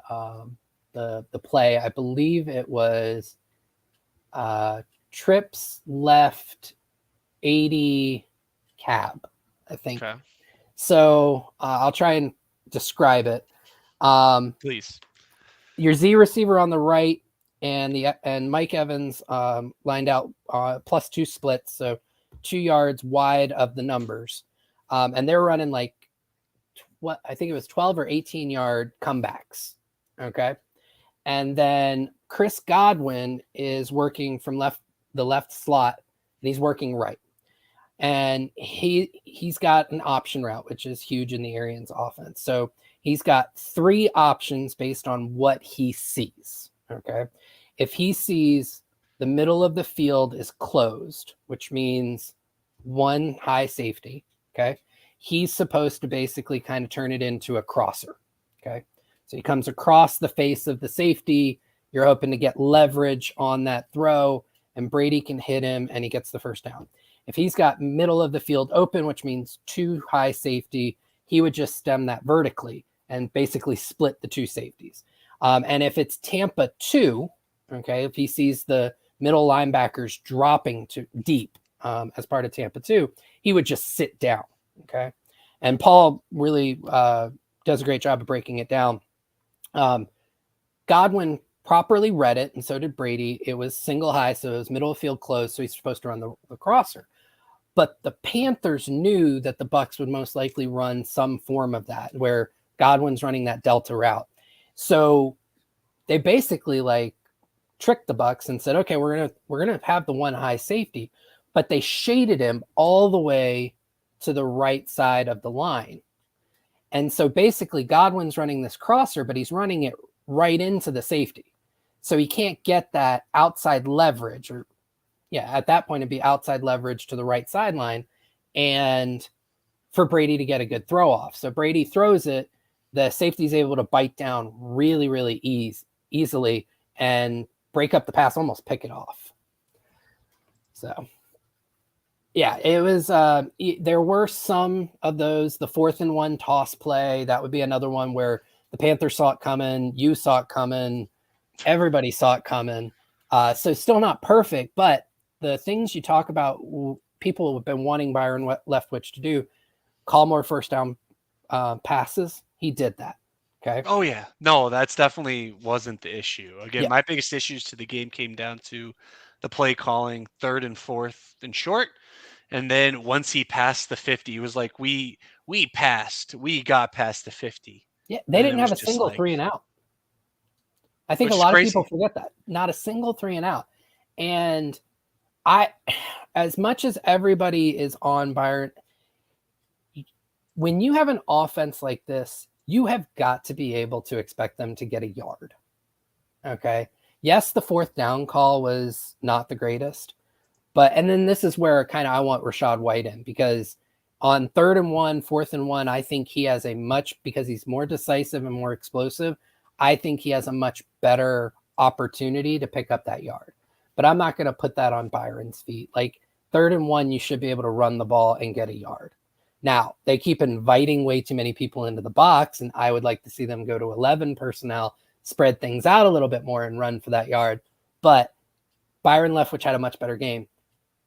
play. I believe it was trips left 80 cab, I think. Okay. So I'll try and describe it. Please. Your Z receiver on the right and Mike Evans lined out +2 splits, so 2 yards wide of the numbers. And they're running like what I think it was 12 or 18 yard comebacks. Okay. And then Chris Godwin is working from the left slot, and he's working right. And he's got an option route, which is huge in the Arians offense. So he's got 3 options based on what he sees. Okay. If he sees the middle of the field is closed, which means 1 high safety. Okay. He's supposed to basically kind of turn it into a crosser. Okay. So he comes across the face of the safety. You're hoping to get leverage on that throw, and Brady can hit him, and he gets the first down. If he's got middle of the field open, which means too high safety, he would just stem that vertically and basically split the two safeties. And if it's Tampa 2, okay, if he sees the middle linebackers dropping to deep as part of Tampa 2, he would just sit down, okay? And Paul really does a great job of breaking it down. Godwin properly read it, and so did Brady. It was single high, so it was middle of field closed, so he's supposed to run the crosser. But the Panthers knew that the Bucs would most likely run some form of that, where Godwin's running that delta route. So they basically like tricked the Bucs and said, okay, we're gonna have the one high safety, but they shaded him all the way to the right side of the line. And so basically Godwin's running this crosser, but he's running it right into the safety. So he can't get that outside leverage, or at that point it'd be outside leverage to the right sideline, and for Brady to get a good throw off. So Brady throws it, the safety's able to bite down really, really easily and break up the pass, almost pick it off. So yeah, it was, there were some of those, the 4th and 1 toss play, that would be another one where the Panthers saw it coming, you saw it coming, everybody saw it coming. So still not perfect, but the things you talk about, people have been wanting Byron Leftwich to do, call more first down passes. He did that. Okay. Oh yeah, no, that's definitely wasn't the issue. Again, Yeah. my biggest issues to the game came down to the play calling, 3rd and 4th and short, and then once he passed the 50, he was like, we got past the 50. Yeah, they And didn't it have was a just single like, 3 and out. I think which a is lot of people crazy. forget that. Not a single 3 and out. And as much as everybody is on Byron, when you have an offense like this, you have got to be able to expect them to get a yard. Okay. Yes, the 4th down call was not the greatest, and then this is where kind of I want Rachaad White in, because on 3rd and 1, 4th and 1, I think he has because he's more decisive and more explosive, I think he has a much better opportunity to pick up that yard. But I'm not going to put that on Byron's feet. Like 3rd and 1, you should be able to run the ball and get a yard. Now, they keep inviting way too many people into the box, and I would like to see them go to 11 personnel, spread things out a little bit more and run for that yard. But Byron Leftwich had a much better game.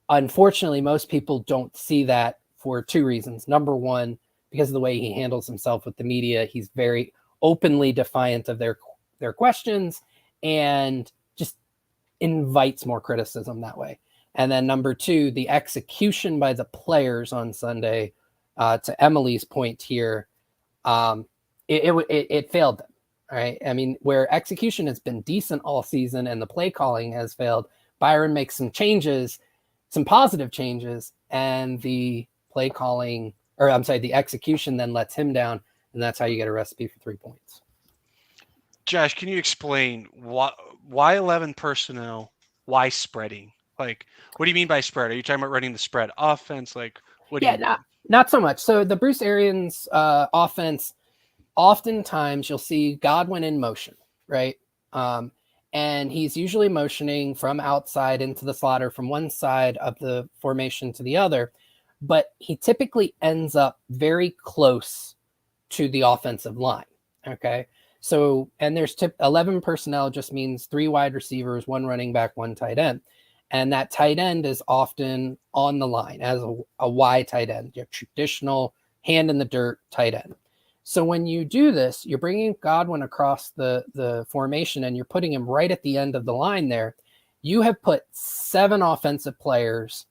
Unfortunately, most people don't see that for 2 reasons. Number one, because of the way he handles himself with the media. He's very openly defiant of their questions and just invites more criticism that way. And then number 2, the execution by the players on Sunday, to Emily's point here, it failed them. All right. I mean, where execution has been decent all season and the play calling has failed, Byron makes some changes, some positive changes, and the play calling, or I'm sorry, the execution then lets him down, and that's how you get a recipe for 3 points. Josh, can you explain why 11 personnel? Why spreading? Like, what do you mean by spread? Are you talking about running the spread offense? Like, what do you mean? Not so much. So the Bruce Arians offense, oftentimes you'll see Godwin in motion, right? And he's usually motioning from outside into the slot or from one side of the formation to the other, but he typically ends up very close to the offensive line. Okay. So, and there's 11 personnel just means 3 wide receivers, 1 running back, 1 tight end. And that tight end is often on the line as a Y tight end, your traditional hand in the dirt tight end. So when you do this, you're bringing Godwin across the formation and you're putting him right at the end of the line there. You have put 7 offensive players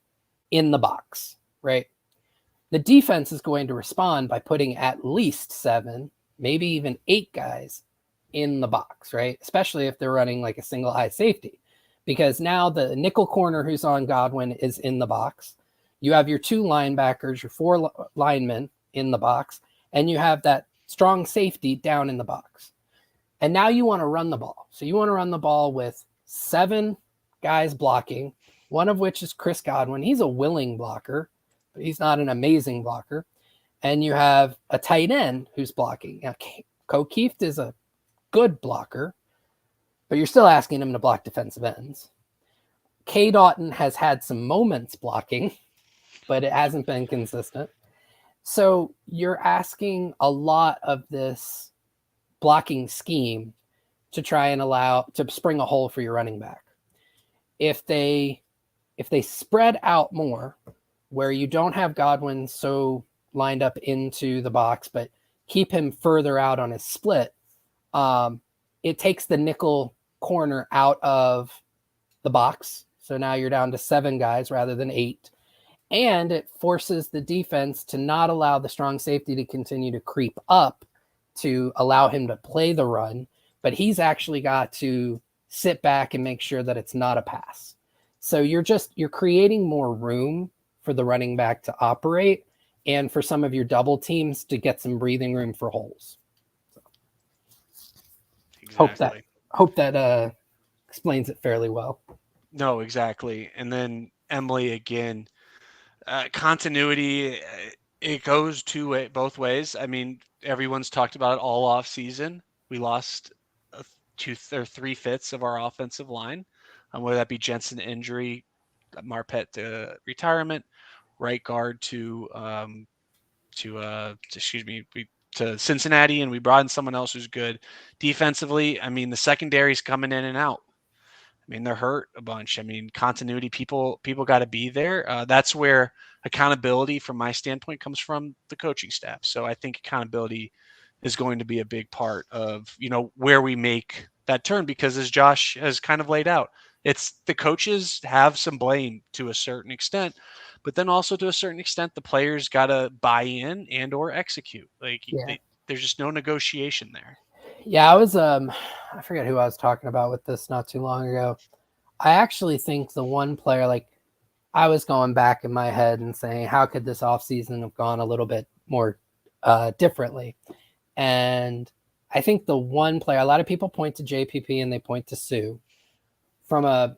in the box, right? The defense is going to respond by putting at least 7, maybe even 8 guys in the box, right? Especially if they're running like a single high safety, because now the nickel corner who's on Godwin is in the box. You have your 2 linebackers, your 4 linemen in the box, and you have that strong safety down in the box. And now you want to run the ball. So you want to run the ball with 7 guys blocking, one of which is Chris Godwin. He's a willing blocker, but he's not an amazing blocker. And you have a tight end who's blocking. Now, O'Keefe is a good blocker, but you're still asking him to block defensive ends. K. Doughton has had some moments blocking, but it hasn't been consistent. So you're asking a lot of this blocking scheme to try and allow to spring a hole for your running back. If they spread out more, where you don't have Godwin so lined up into the box, but keep him further out on his split, it takes the nickel corner out of the box. So now you're down to 7 guys rather than 8. And it forces the defense to not allow the strong safety to continue to creep up to allow him to play the run, but he's actually got to sit back and make sure that it's not a pass. So you're creating more room for the running back to operate and for some of your double teams to get some breathing room for holes. So, exactly. Hope that explains it fairly well. No, exactly. And then Emily, again, continuity, it goes both ways. I mean, everyone's talked about it all off season. We lost 3/5 of our offensive line, whether that be Jensen injury, Marpet to retirement, right guard to Cincinnati, and we brought in someone else who's good. Defensively, I mean, the secondary's coming in and out. I mean, they're hurt a bunch. I mean, continuity, people got to be there. That's where accountability, from my standpoint, comes from the coaching staff. So I think accountability is going to be a big part of, where we make that turn, because as Josh has kind of laid out, it's the coaches have some blame to a certain extent, but then also to a certain extent, the players got to buy in and or execute. There's just no negotiation there. Yeah, I was I forget who I was talking about with this not too long ago. I actually think the one player, like, I was going back in my head and saying, how could this offseason have gone a little bit more differently? And I think the one player, a lot of people point to JPP and they point to Sue. From a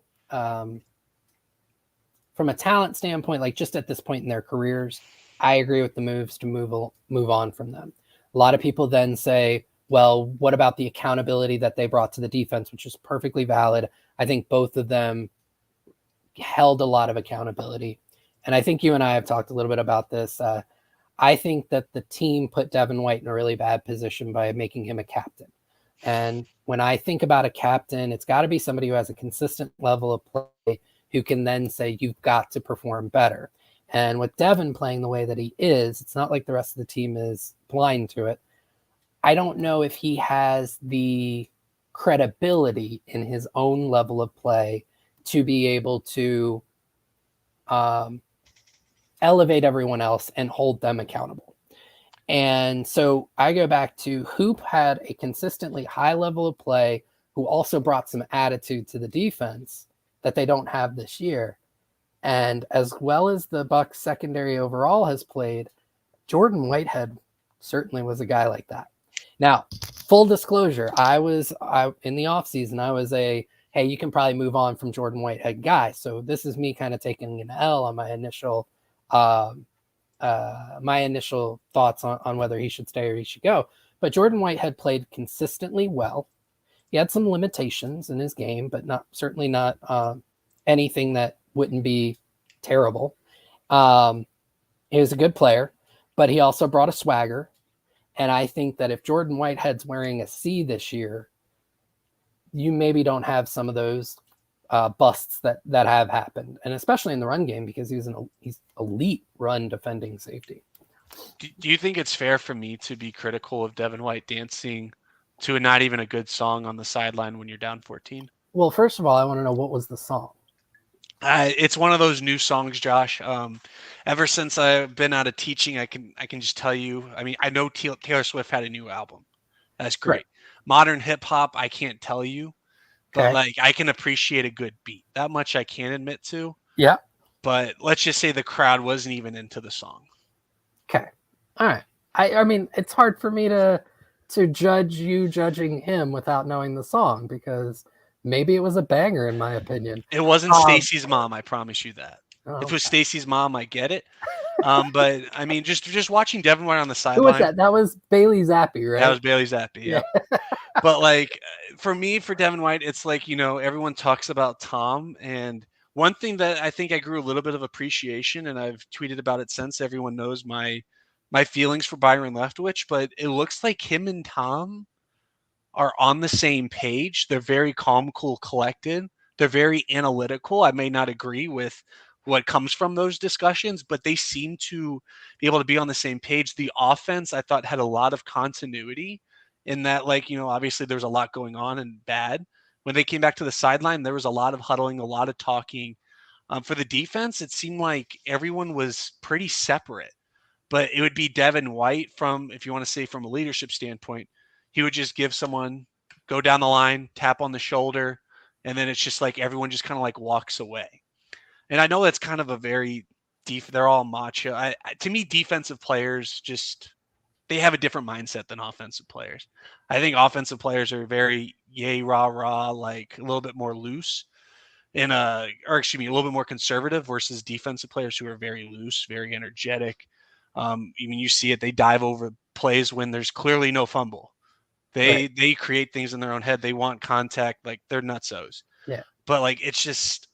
talent standpoint, like just at this point in their careers, I agree with the moves to move on from them. A lot of people then say, well, what about the accountability that they brought to the defense, which is perfectly valid. I think both of them held a lot of accountability. And I think you and I have talked a little bit about this. I think that the team put Devin White in a really bad position by making him a captain. And when I think about a captain, it's got to be somebody who has a consistent level of play, who can then say, you've got to perform better. And with Devin playing the way that he is, it's not like the rest of the team is blind to it. I don't know if he has the credibility in his own level of play to be able to elevate everyone else and hold them accountable. And so I go back to Hoop had a consistently high level of play, who also brought some attitude to the defense that they don't have this year. And as well as the Bucs secondary overall has played, Jordan Whitehead certainly was a guy like that. Now, full disclosure, in the offseason, I was hey, you can probably move on from Jordan Whitehead guy. So this is me kind of taking an L on my initial thoughts on whether he should stay or he should go. But Jordan Whitehead played consistently well. He had some limitations in his game, but certainly not anything that wouldn't be terrible. He was a good player, but he also brought a swagger. And I think that if Jordan Whitehead's wearing a C this year, you maybe don't have some of those busts that have happened, and especially in the run game, because he's elite run defending safety. Do you think it's fair for me to be critical of Devin White dancing to not even a good song on the sideline when you're down 14? Well, first of all, I want to know, what was the song? It's one of those new songs, Josh. Ever since I've been out of teaching, I can just tell you. I mean, I know Taylor Swift had a new album. That's great. Right. Modern hip hop, I can't tell you, but I can appreciate a good beat. That much I can admit to. Yeah. But let's just say the crowd wasn't even into the song. Okay. All right. I mean, it's hard for me to judge you judging him without knowing the song, because maybe it was a banger in my opinion. It wasn't Stacy's mom, I promise you that. If it was Stacy's mom, I get it. But I mean, just watching Devin White on the sideline. Who was that? That was Bailey Zappi, right? That was Bailey Zappi. Yeah. But like for me, for Devin White, it's like, everyone talks about Tom. And one thing that I think I grew a little bit of appreciation, and I've tweeted about it since, everyone knows my feelings for Byron Leftwich, but it looks like him and Tom are on the same page. They're very calm, cool, collected. They're very analytical. I may not agree with what comes from those discussions, but they seem to be able to be on the same page. The offense, I thought, had a lot of continuity in that, like, obviously there's a lot going on and bad. When they came back to the sideline, there was a lot of huddling, a lot of talking. For the defense, it seemed like everyone was pretty separate, but it would be Devin White from, if you want to say from a leadership standpoint, he would just give someone, go down the line, tap on the shoulder, and then it's just like everyone just kind of like walks away. And I know that's kind of a very they're all macho. To me, defensive players just they have a different mindset than offensive players. I think offensive players are very yay rah rah, like a little bit more loose or excuse me, a little bit more conservative versus defensive players who are very loose, very energetic. Even you see it, they dive over plays when there's clearly no fumble. Right. They create things in their own head. They want contact, like they're nutsos. Yeah. But like it's just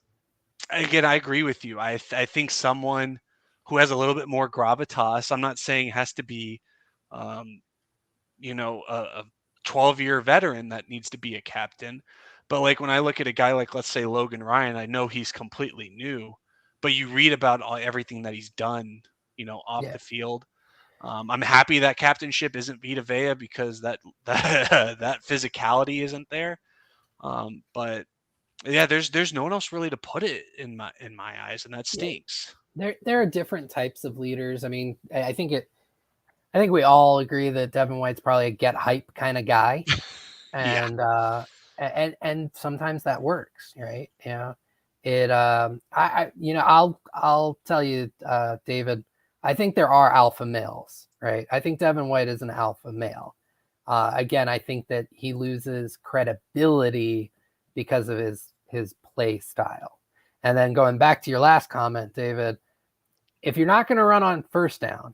again, I agree with you. I think someone who has a little bit more gravitas. I'm not saying it has to be, um, a 12-year veteran that needs to be a captain. But like when I look at a guy like, let's say, Logan Ryan, I know he's completely new, but you read about everything that he's done, off Yeah. the field. I'm happy that captainship isn't Vita Vea because that physicality isn't there. But yeah, there's no one else really to put it in my eyes, and that Yeah. stinks. There are different types of leaders. I mean, I think we all agree that Devin White's probably a get hype kind of guy, Yeah. and sometimes that works, right? It I'll tell you, David, I think there are alpha males, right? I think Devin White is an alpha male. Again, I think that he loses credibility because of his play style. And then going back to your last comment, David, if you're not going to run on first down,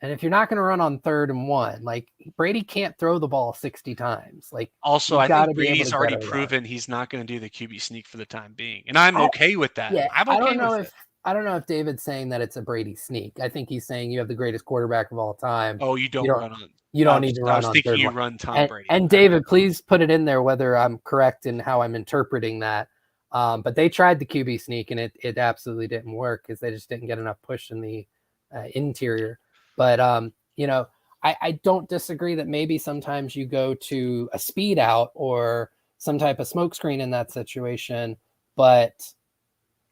and if you're not going to run on 3rd and 1, like Brady can't throw the ball 60 times. Like Also, you've I got think to be able Brady's to get already a yard. proven he's not going to do the QB sneak for the time being, and I'm I, okay with that. yeah, I'm I don't okay know with it. if I don't know if David's saying that it's a Brady sneak. I think he's saying you have the greatest quarterback of all time. Oh, you You don't don't run on. you I don't was need to I run was on thinking 3rd you one. run Tom And Brady. and David, please put it in there whether I'm correct in how I'm interpreting that. But they tried the QB sneak and it absolutely didn't work because they just didn't get enough push in the interior. But I don't disagree that maybe sometimes you go to a speed out or some type of smoke screen in that situation, but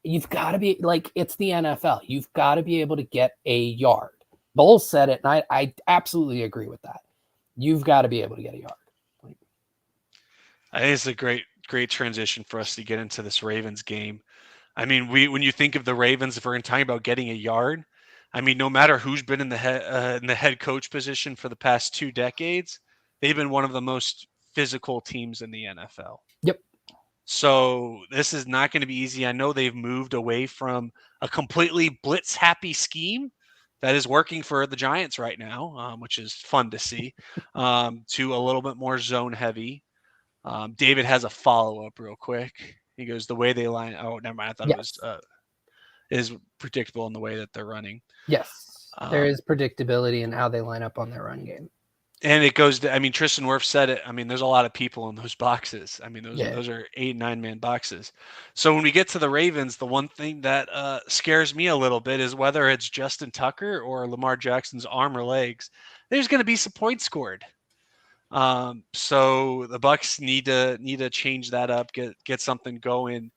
you've got to be like, it's the NFL. You've got to be able to get a yard. Bowles said it, and I absolutely agree with that. You've got to be able to get a yard. I think it's a great transition for us to get into this Ravens game. I mean, when you think of the Ravens, if we're talking about getting a yard, I mean, no matter who's been in the head coach position for the past 2 decades, they've been one of the most physical teams in the NFL. Yep. So this is not going to be easy. I know they've moved away from a completely blitz happy scheme that is working for the Giants right now, which is fun to see, to a little bit more zone heavy. David has a follow up real quick. He goes, the way they line. Oh, never mind. I thought it was Yes. is predictable in the way that they're running. Yes. There Um, is predictability in how they line up on their run game. and it goes to, I mean, Tristan Wirf said it. I mean, there's a lot of people in those boxes. I mean, Yeah. those are 8-9 man boxes. So when we get to the Ravens, the one thing that scares me a little bit is whether it's Justin Tucker or Lamar Jackson's arm or legs. There's going to be some points scored. So the Bucks need to change that up, get something going.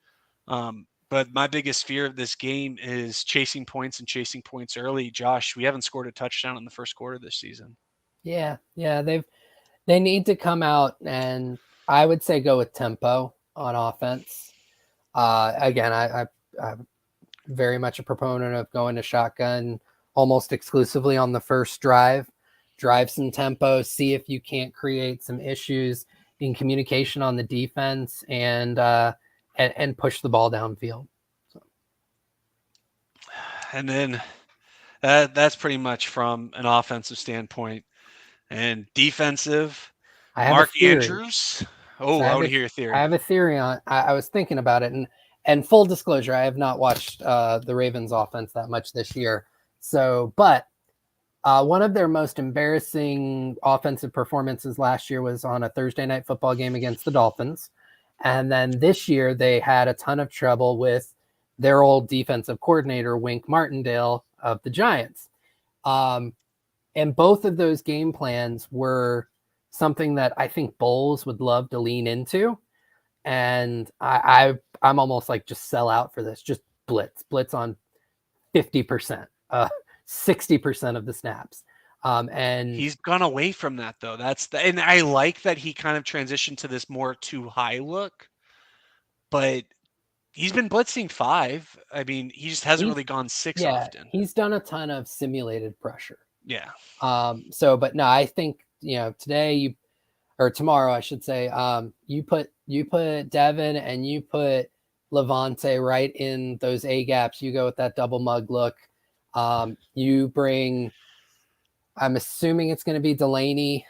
But my biggest fear of this game is chasing points and chasing points early. Josh, we haven't scored a touchdown in the first quarter this season. Yeah. They need to come out and I would say go with tempo on offense. Again, I'm very much a proponent of going to shotgun almost exclusively on the first drive. Drive some tempo, see if you can't create some issues in communication on the defense and push the ball downfield. So. And then that's pretty much from an offensive standpoint. And defensive, I have a Mark theory. Andrews. So Oh, I want to hear your I theory. have a theory on. I was thinking about it, and full disclosure, I have not watched the Ravens offense that much this year. So, but one of their most embarrassing offensive performances last year was on a Thursday night football game against the Dolphins, and then this year they had a ton of trouble with their old defensive coordinator Wink Martindale of the Giants. Um, and both of those game plans were something that I think Bowles would love to lean into. And I'm almost like just sell out for this. Just blitz on 50%, 60% of the snaps. And He's gone away from that though. And I like that he kind of transitioned to this more too high look, but he's been blitzing 5. I mean, he just hasn't really gone 6 often. he's done a ton of simulated pressure. Yeah. So, but no, I think, today or tomorrow, I should say, you put Devin and you put Levante right in those A gaps. You go with that double mug look. You bring, I'm assuming it's going to be Delaney.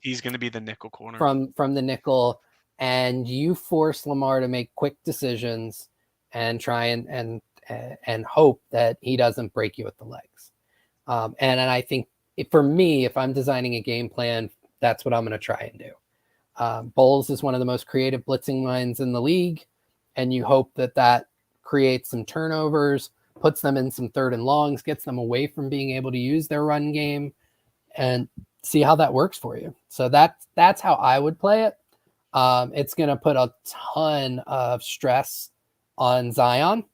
He's going to be the nickel corner from the nickel, and you force Lamar to make quick decisions and try and hope that he doesn't break you at the legs. And I think for me, if I'm designing a game plan, that's what I'm going to try and do. Bowles is one of the most creative blitzing minds in the league, and you hope that creates some turnovers, puts them in some 3rd and longs, gets them away from being able to use their run game, and see how that works for you. So that's how I would play it. It's going to put a ton of stress on Zion.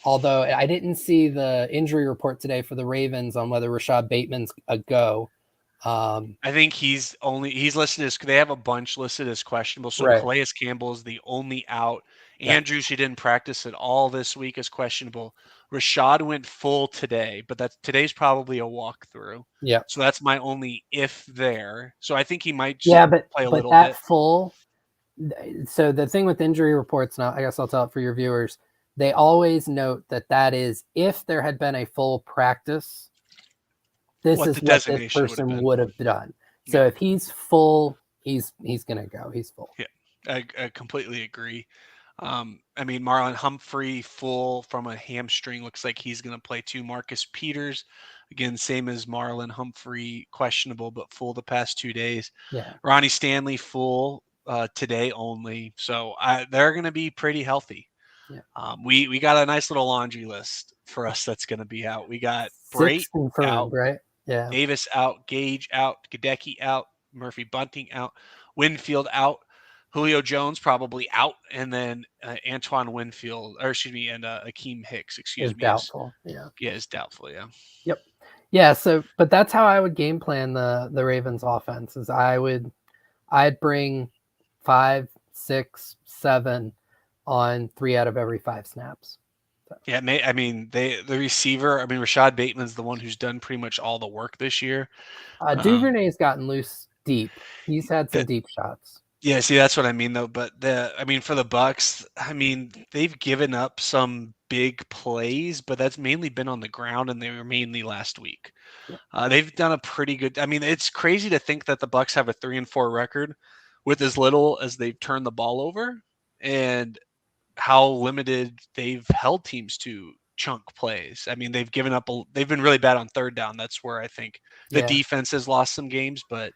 Although I didn't see the injury report today for the Ravens on whether Rashad Bateman's a go. I think he's listed as, they have a bunch listed as questionable. So Right. Calais Campbell is the only out. Yeah. Andrews, he didn't practice at all this week, is questionable. Rashad went full today, but today's probably a walkthrough. Yeah. So that's my only if there. So I think he might play a little that bit. Full. So the thing with injury reports, now I guess I'll tell it for your viewers, they always note that is if there had been a full practice, this is what this person would have done. So if he's full, he's going to go. He's full. Yeah, I completely agree. I mean, Marlon Humphrey full from a hamstring, looks like he's going to play too. Marcus Peters, again, same as Marlon Humphrey, questionable but full the past 2 days. Yeah. Ronnie Stanley full today only. So they're going to be pretty healthy. Yeah. We got a nice little laundry list for us that's going to be out. We got 6 Brait confirmed, out, right? Yeah. Davis out, Gage out, Gadecki out, Murphy Bunting out, Winfield out, Julio Jones probably out, and then Antoine Winfield, and Akeem Hicks, is doubtful. Yeah. Yeah, is doubtful. Yeah. Yep. Yeah. So, but that's how I would game plan the Ravens offense. Is I'd bring 5, 6, 7 on 3 out of every 5 snaps. So. Yeah, I mean, the receiver. I mean, Rashad Bateman's the one who's done pretty much all the work this year. Duvernay's gotten loose deep. He's had some deep shots. Yeah, see, that's what I mean, though. But for the Bucs, I mean, they've given up some big plays, but that's mainly been on the ground, and they were mainly last week. Yeah. They've done a pretty good. I mean, it's crazy to think that the Bucs have a 3-4 record with as little as they've turned the ball over, and how limited they've held teams to chunk plays. I mean, they've given up. They've been really bad on 3rd down. That's where I think the defense has lost some games, but.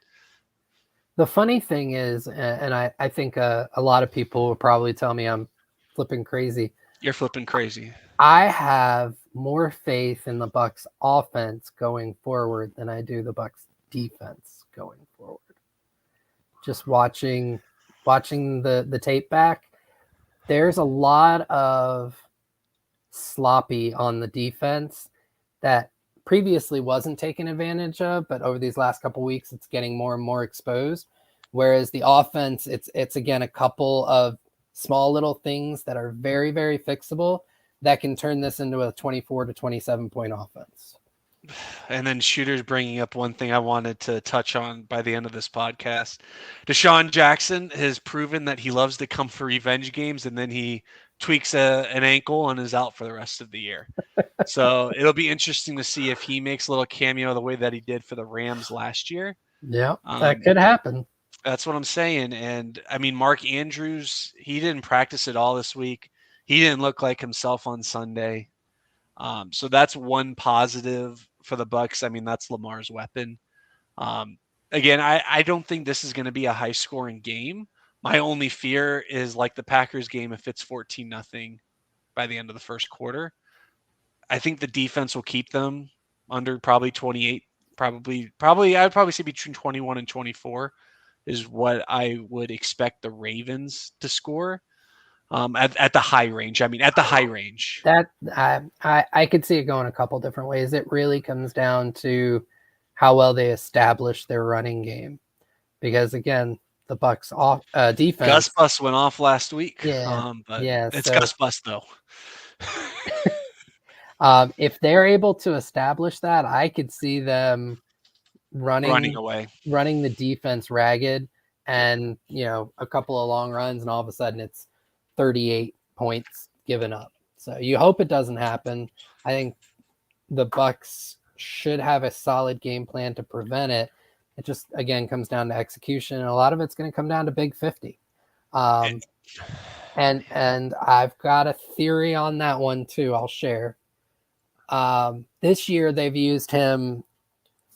The funny thing is, and I think a lot of people will probably tell me I'm flipping crazy. You're flipping crazy. I have more faith in the Bucs offense going forward than I do the Bucs defense going forward. Just watching the tape back, there's a lot of sloppy on the defense that previously wasn't taken advantage of, but over these last couple of weeks, it's getting more and more exposed. Whereas the offense, it's again a couple of small little things that are very, very fixable that can turn this into a 24 to 27 point offense. And then Shooter's bringing up one thing I wanted to touch on by the end of this podcast. Deshaun Jackson has proven that he loves to come for revenge games, and then he tweaks an ankle and is out for the rest of the year. So it'll be interesting to see if he makes a little cameo the way that he did for the Rams last year. Yeah, that could happen. That's what I'm saying. And I mean, Mark Andrews, he didn't practice at all this week. He didn't look like himself on Sunday. So that's one positive for the Bucks. I mean, that's Lamar's weapon. Um, Again, I don't think this is going to be a high scoring game. My only fear is like the Packers game if it's 14-0 by the end of the first quarter. I think the defense will keep them under probably 28, probably I'd probably say between 21 and 24 is what I would expect the Ravens to score. At the high range. I mean, at the high range. That I could see it going a couple different ways. It really comes down to how well they establish their running game, because again, the Bucks off defense. Gus Bus went off last week. Yeah, But yeah. It's Gus Bus though. If they're able to establish that, I could see them running away, running the defense ragged, and a couple of long runs, and all of a sudden it's 38 points given up. So you hope it doesn't happen. I think the Bucks should have a solid game plan to prevent it. It just, again, comes down to execution, and a lot of it's going to come down to Big 50. And I've got a theory on that one too. I'll share. This year they've used him.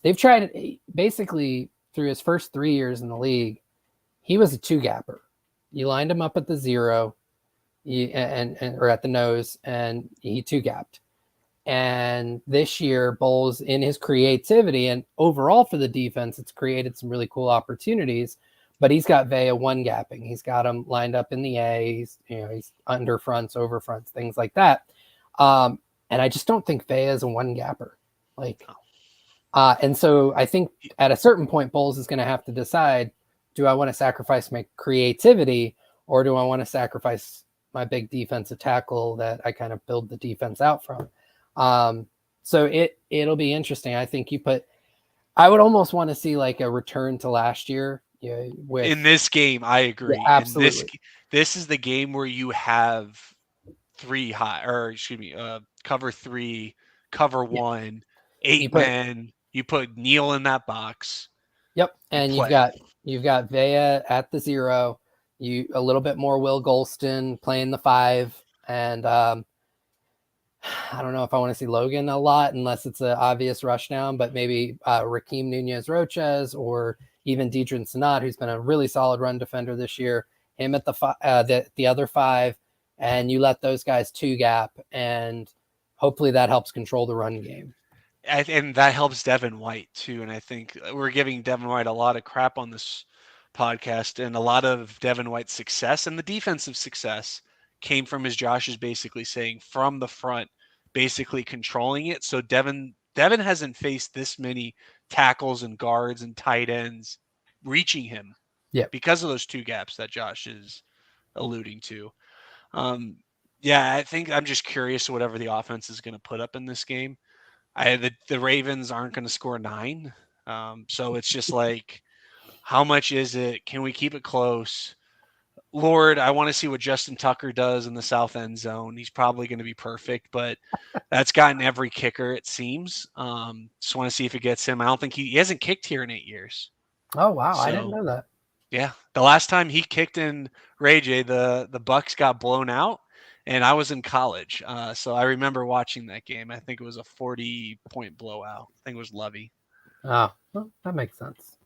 They've tried it basically through his first 3 years in the league. He was a two-gapper. You lined him up at the zero, or at the nose, and he two-gapped. And this year, Bowles, in his creativity and overall for the defense, it's created some really cool opportunities. But he's got Vea one-gapping. He's got him lined up in the A. He's under fronts, over fronts, things like that. And I just don't think Vea is a one-gapper. And so I think at a certain point, Bowles is going to have to decide, do I want to sacrifice my creativity, or do I want to sacrifice my big defensive tackle that I kind of build the defense out from? So it'll be interesting. I think I would almost want to see like a return to last year. In this game, I agree. Yeah, absolutely. This is the game where you have cover three, cover one, 8 men. You put Neal in that box. Yep, and you've got Vea at the zero. A little bit more Will Golston playing the 5, and I don't know if I want to see Logan a lot unless it's an obvious rush down, but maybe Raheem Nunez-Roches or even Deidrin Sanat, who's been a really solid run defender this year, him at the other 5, and you let those guys two-gap, and hopefully that helps control the run game. And that helps Devin White too. And I think we're giving Devin White a lot of crap on this podcast, and a lot of Devin White's success and the defensive success came from his Josh is basically saying from the front, basically controlling it. So Devin hasn't faced this many tackles and guards and tight ends reaching him because of those two gaps that Josh is alluding to. I think I'm just curious whatever the offense is going to put up in this game. The Ravens aren't going to score 9. So it's just like, how much is it? Can we keep it close? Lord, I want to see what Justin Tucker does in the south end zone. He's probably going to be perfect, but that's gotten every kicker, it seems. Just want to see if it gets him. I don't think he hasn't kicked here in 8 years. Oh, wow. So, I didn't know that. Yeah. The last time he kicked in Ray J, the Bucks got blown out, and I was in college. So I remember watching that game. I think it was a 40-point blowout. I think it was Lovey. Oh, well, that makes sense.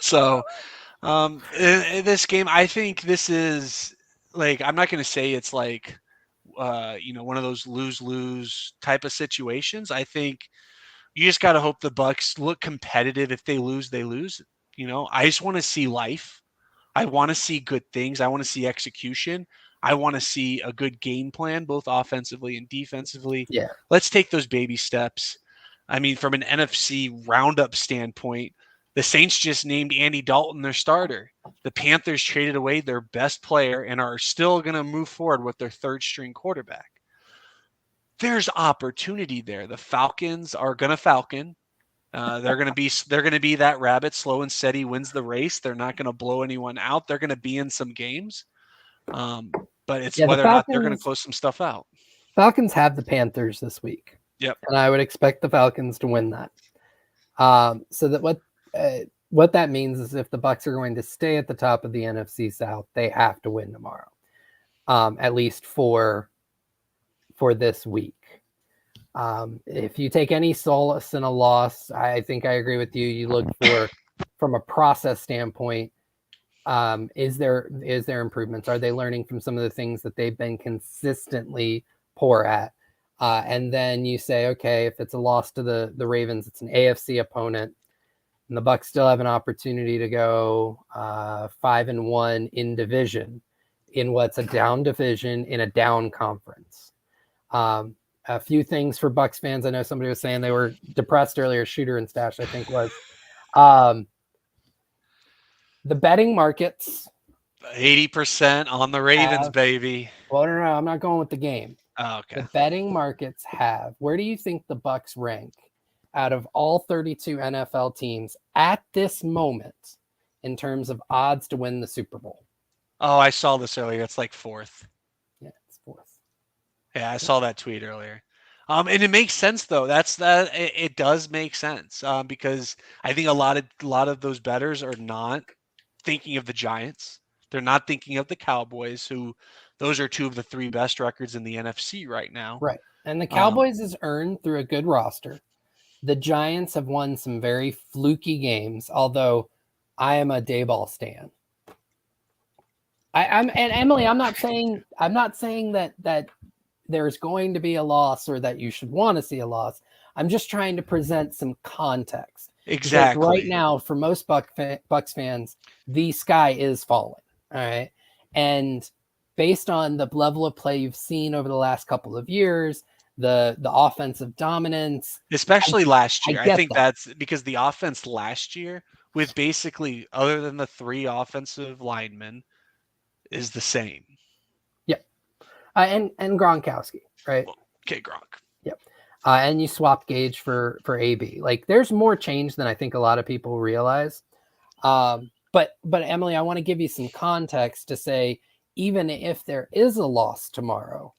So in this game, I think this is like, I'm not going to say it's like, one of those lose-lose type of situations. I think you just got to hope the Bucks look competitive. If they lose, they lose. I just want to see life. I want to see good things. I want to see execution. I want to see a good game plan, both offensively and defensively. Yeah. Let's take those baby steps. I mean, from an NFC roundup standpoint, the Saints just named Andy Dalton their starter. The Panthers traded away their best player and are still going to move forward with their third-string quarterback. There's opportunity there. The Falcons are going to falcon. They're going to be that rabbit, slow and steady, wins the race. They're not going to blow anyone out. They're going to be in some games. But it's whether or not they're going to close some stuff out. Falcons have the Panthers this week. Yep. And I would expect the Falcons to win that. So that what that means is if the Bucks are going to stay at the top of the NFC South, they have to win tomorrow, at least for this week. If you take any solace in a loss, I think I agree with you. You look for, from a process standpoint, is there improvements? Are they learning from some of the things that they've been consistently poor at? And then you say, okay, if it's a loss to the Ravens, it's an AFC opponent, and the Bucks still have an opportunity to go 5-1 in division, in what's a down division in a down conference. A few things for Bucks fans. I know somebody was saying they were depressed earlier. Shooter and Stash, I think, was the betting markets. 80% on the Ravens, baby. Well, no, I'm not going with the game. Oh, okay. The betting markets have. Where do you think the Bucks rank out of all 32 NFL teams at this moment in terms of odds to win the Super Bowl? Oh, I saw this earlier. It's like 4th. Yeah, it's 4th. Yeah, I saw that tweet earlier. And it makes sense though. It does make sense because I think a lot of those bettors are not thinking of the Giants. They're not thinking of the Cowboys, who those are 2 of the 3 best records in the NFC right now. Right. And the Cowboys is earned through a good roster. The Giants have won some very fluky games, although I am a Dayball stan. And Emily, I'm not saying that there's going to be a loss or that you should want to see a loss. I'm just trying to present some context. Exactly. Because right now, for most Bucks fans, the sky is falling. All right. And based on the level of play you've seen over the last couple of years, the offensive dominance, especially last year, I think that. that's because the offense last year, with basically other than the 3 offensive linemen, is the same. Yeah. And Gronkowski, right? Okay, Gronk. Yep. And you swap Gage for AB. Like, there's more change than I think a lot of people realize. But Emily, I want to give you some context to say, even if there is a loss tomorrow,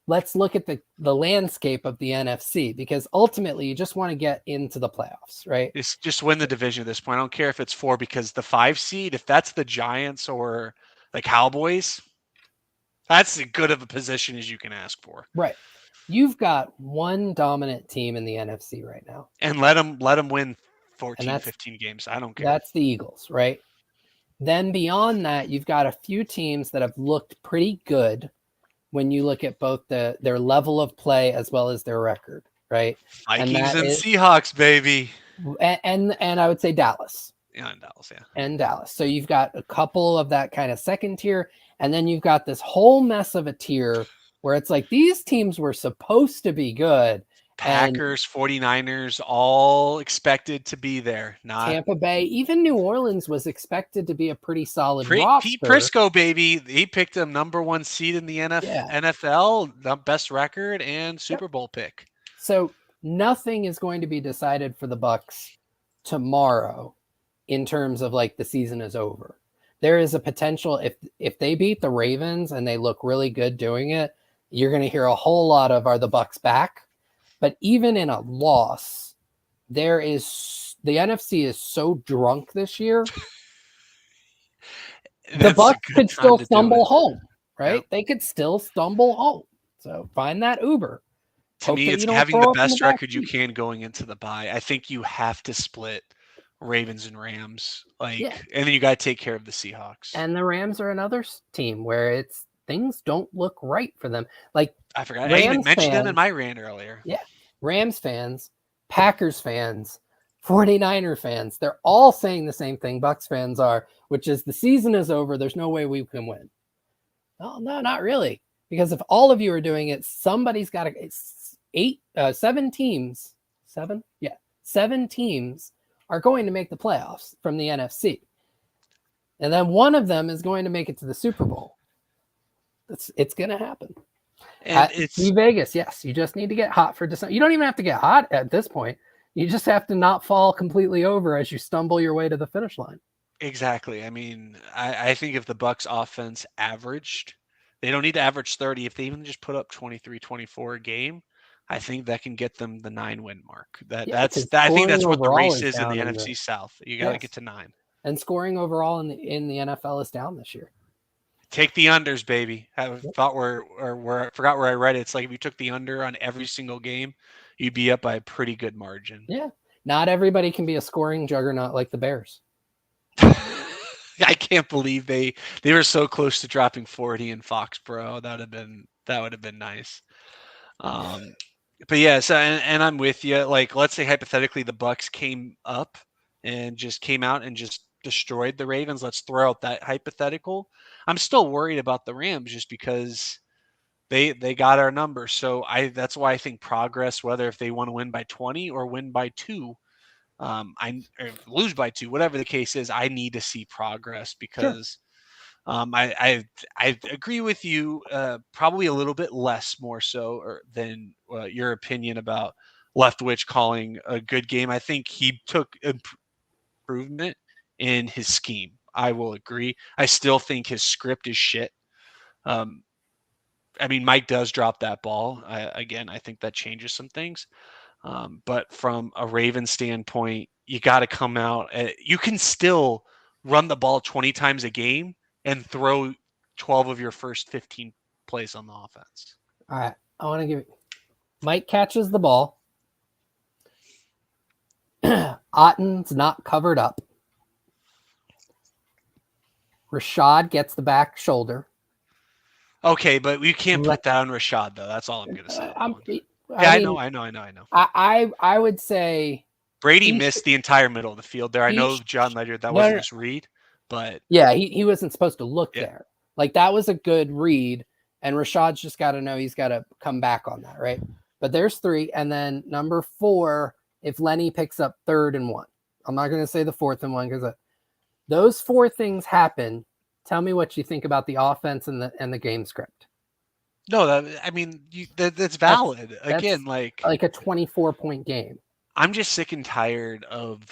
let's look at the landscape of the NFC, because ultimately you just want to get into the playoffs, right? It's just win the division at this point. I don't care if it's 4, because the 5 seed, if that's the Giants or the Cowboys, that's as good of a position as you can ask for. Right. You've got one dominant team in the NFC right now. And let them win 14, 15 games. I don't care. That's the Eagles, right? Then beyond that, you've got a few teams that have looked pretty good when you look at both their level of play as well as their record, right? Vikings and Seahawks, baby. And I would say Dallas. Yeah, and Dallas, yeah. And Dallas. So you've got a couple of that kind of second tier, and then you've got this whole mess of a tier where it's like these teams were supposed to be good. Packers, 49ers, all expected to be there. Not Tampa Bay, even New Orleans was expected to be a pretty solid roster. Pete Prisco, baby. He picked him #1 seed in the NFL, the best record, and Super Bowl pick. So nothing is going to be decided for the Bucks tomorrow in terms of like the season is over. There is a potential if they beat the Ravens and they look really good doing it, you're going to hear a whole lot of, are the Bucks back? But even in a loss, the NFC is so drunk this year. The Bucks could still stumble home, right? Yep. They could still stumble home. So find that Uber. To me, it's having the best record you can going into the bye. I think you have to split Ravens and Rams, and then you got to take care of the Seahawks. And the Rams are another team where things don't look right for them. Like, I forgot. I even mentioned them in my rant earlier. Yeah. Rams fans, Packers fans, 49er fans, they're all saying the same thing Bucks fans are, which is the season is over. There's no way we can win. Oh, no, not really. Because if all of you are doing it, somebody's got to 7 teams. 7? Yeah. 7 teams are going to make the playoffs from the NFC. And then one of them is going to make it to the Super Bowl. It's going to happen. And it's Vegas. Yes. You just need to get hot for December. You don't even have to get hot at this point. You just have to not fall completely over as you stumble your way to the finish line. Exactly. I mean, I think if the Bucks offense averaged, they don't need to average 30. If they even just put up 23, 24 a game, I think that can get them the 9-win mark. Yeah, because I think that's scoring what the overall race is is in down the in NFC South. You got to Yes. get to 9. And scoring overall in the NFL is down this year. Take the unders, baby. I thought I forgot where I read it. It's like if you took the under on every single game, you'd be up by a pretty good margin. Yeah. Not everybody can be a scoring juggernaut like the Bears. I can't believe they were so close to dropping 40 in Foxborough. That would have been nice. But yeah, so and I'm with you. Like, let's say hypothetically the Bucks came up and just came out and just destroyed the Ravens. Let's throw out that hypothetical. I'm still worried about the Rams just because they got our number. So that's why I think progress, whether if they want to win by 20 or win by 2, or lose by 2, whatever the case is, I need to see progress because I agree with you, probably a little bit less more so than your opinion about Leftwich calling a good game. I think he took improvement in his scheme. I will agree. I still think his script is shit. I mean, Mike does drop that ball. I think that changes some things. But from a Raven standpoint, you got to come out. You can still run the ball 20 times a game and throw 12 of your first 15 plays on the offense. All right. I want to give Mike catches the ball. Otten's not covered up. Rashad gets the back shoulder. Okay, but we can't put that on Rashad though. That's all I'm going to say. I know. I would say Brady missed the entire middle of the field there. I know John Ledyard, that wasn't his read, but yeah, he wasn't supposed to look there. Like, that was a good read, and Rashad's just got to know he's got to come back on that, right? But there's 3, and then number 4, if Lenny picks up 3rd and 1. I'm not going to say the 4th and 1 because those 4 things happen. Tell me what you think about the offense and the game script. No, that's valid. Again, like a 24-point game. I'm just sick and tired of,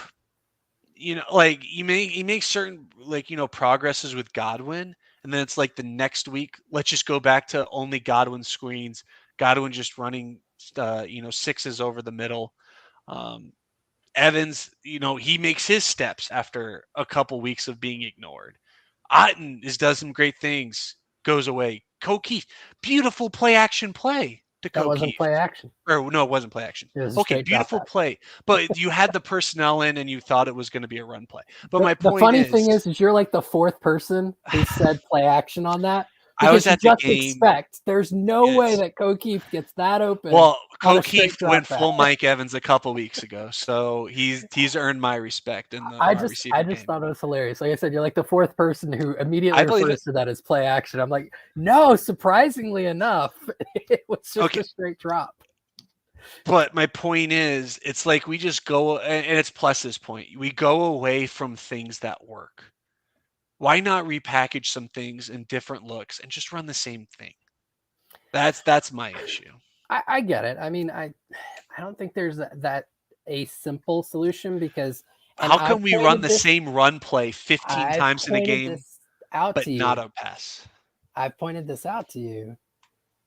like you make certain, like, progresses with Godwin, and then it's like the next week, let's just go back to only Godwin screens, Godwin just running, 6s over the middle. Evans, he makes his steps after a couple weeks of being ignored. Otten does some great things, goes away. O'Keefe, beautiful play action play to That wasn't play action. Or no, it wasn't play action. Okay, beautiful play. But you had the personnel in and you thought it was going to be a run play. But the funny thing is you're like the 4th person who said play action on that. I was at the game. Expect there's no way that O'Keefe gets that open. Well, O'Keefe went full Mike Evans a couple weeks ago, so he's earned my respect in the I just thought it was hilarious. Like I said, you're like the 4th person who immediately refers to that as play action. I'm like, no, surprisingly enough, it was just a straight drop. But my point is, it's like we just go, and it's Pless's point, we go away from things that work. Why not repackage some things in different looks and just run the same thing? That's my issue. I get it. I mean, I don't think there's that a simple solution because how can we run the same run play 15 times in a game but not a pass? I've pointed this out to you.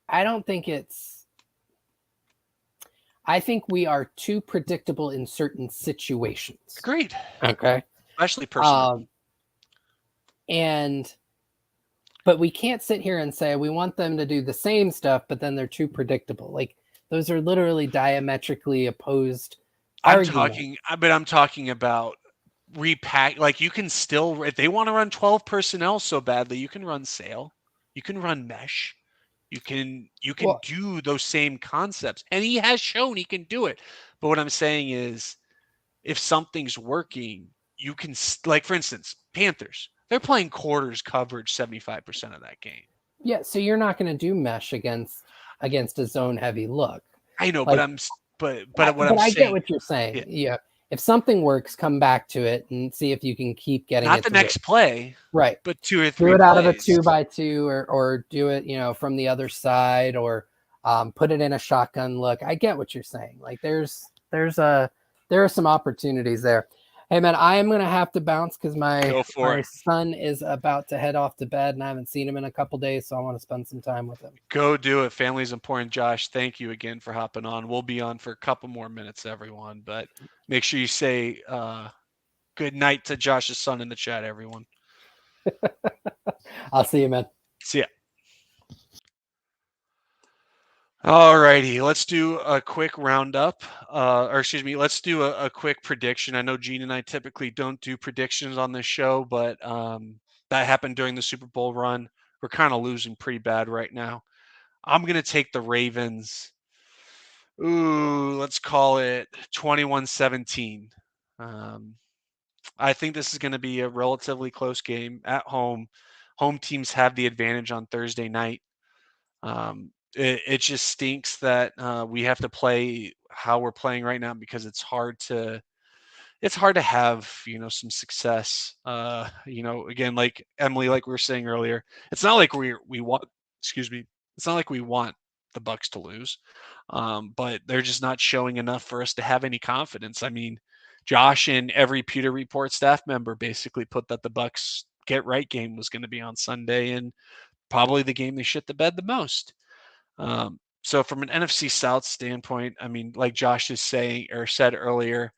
I don't think I think we are too predictable in certain situations. Agreed. Okay. Especially personally. But we can't sit here and say we want them to do the same stuff, but then they're too predictable. Like, those are literally diametrically opposed arguments. I'm talking about repack. Like, you can still, if they want to run 12 personnel so badly, you can run sail, you can run mesh, you can do those same concepts, and he has shown he can do it. But what I'm saying is, if something's working, you can, like, for instance, Panthers. They're playing quarters coverage 75% of that game. Yeah, so you're not going to do mesh against a zone heavy look. I know, like, but I get what you're saying. Yeah. If something works, come back to it and see if you can keep getting not the next play, right? But 2 or 3. Do it out of a 2x2, or do it, from the other side, or put it in a shotgun look. I get what you're saying. Like, there are some opportunities there. Hey man, I am gonna have to bounce because Go for my it. son is about to head off to bed, and I haven't seen him in a couple days, so I want to spend some time with him. Go do it. Family's important. Josh, thank you again for hopping on. We'll be on for a couple more minutes, everyone. But make sure you say good night to Josh's son in the chat, everyone. I'll see you, man. See ya. All righty, let's do a quick roundup, or excuse me, let's do a quick prediction. I know Gene and I typically don't do predictions on this show, but that happened during the Super Bowl run. We're kind of losing pretty bad right now. I'm going to take the Ravens. Ooh, let's call it 21-17. I think this is going to be a relatively close game at home. Home teams have the advantage on Thursday night. It just stinks that we have to play how we're playing right now because it's hard to have some success. Again, like Emily, like we were saying earlier, it's not like we want. Excuse me. It's not like we want the Bucks to lose, but they're just not showing enough for us to have any confidence. I mean, Josh and every Pewter Report staff member basically put that the Bucks get right game was going to be on Sunday, and probably the game they shit the bed the most. So from an NFC South standpoint, I mean, like Josh is saying or said earlier,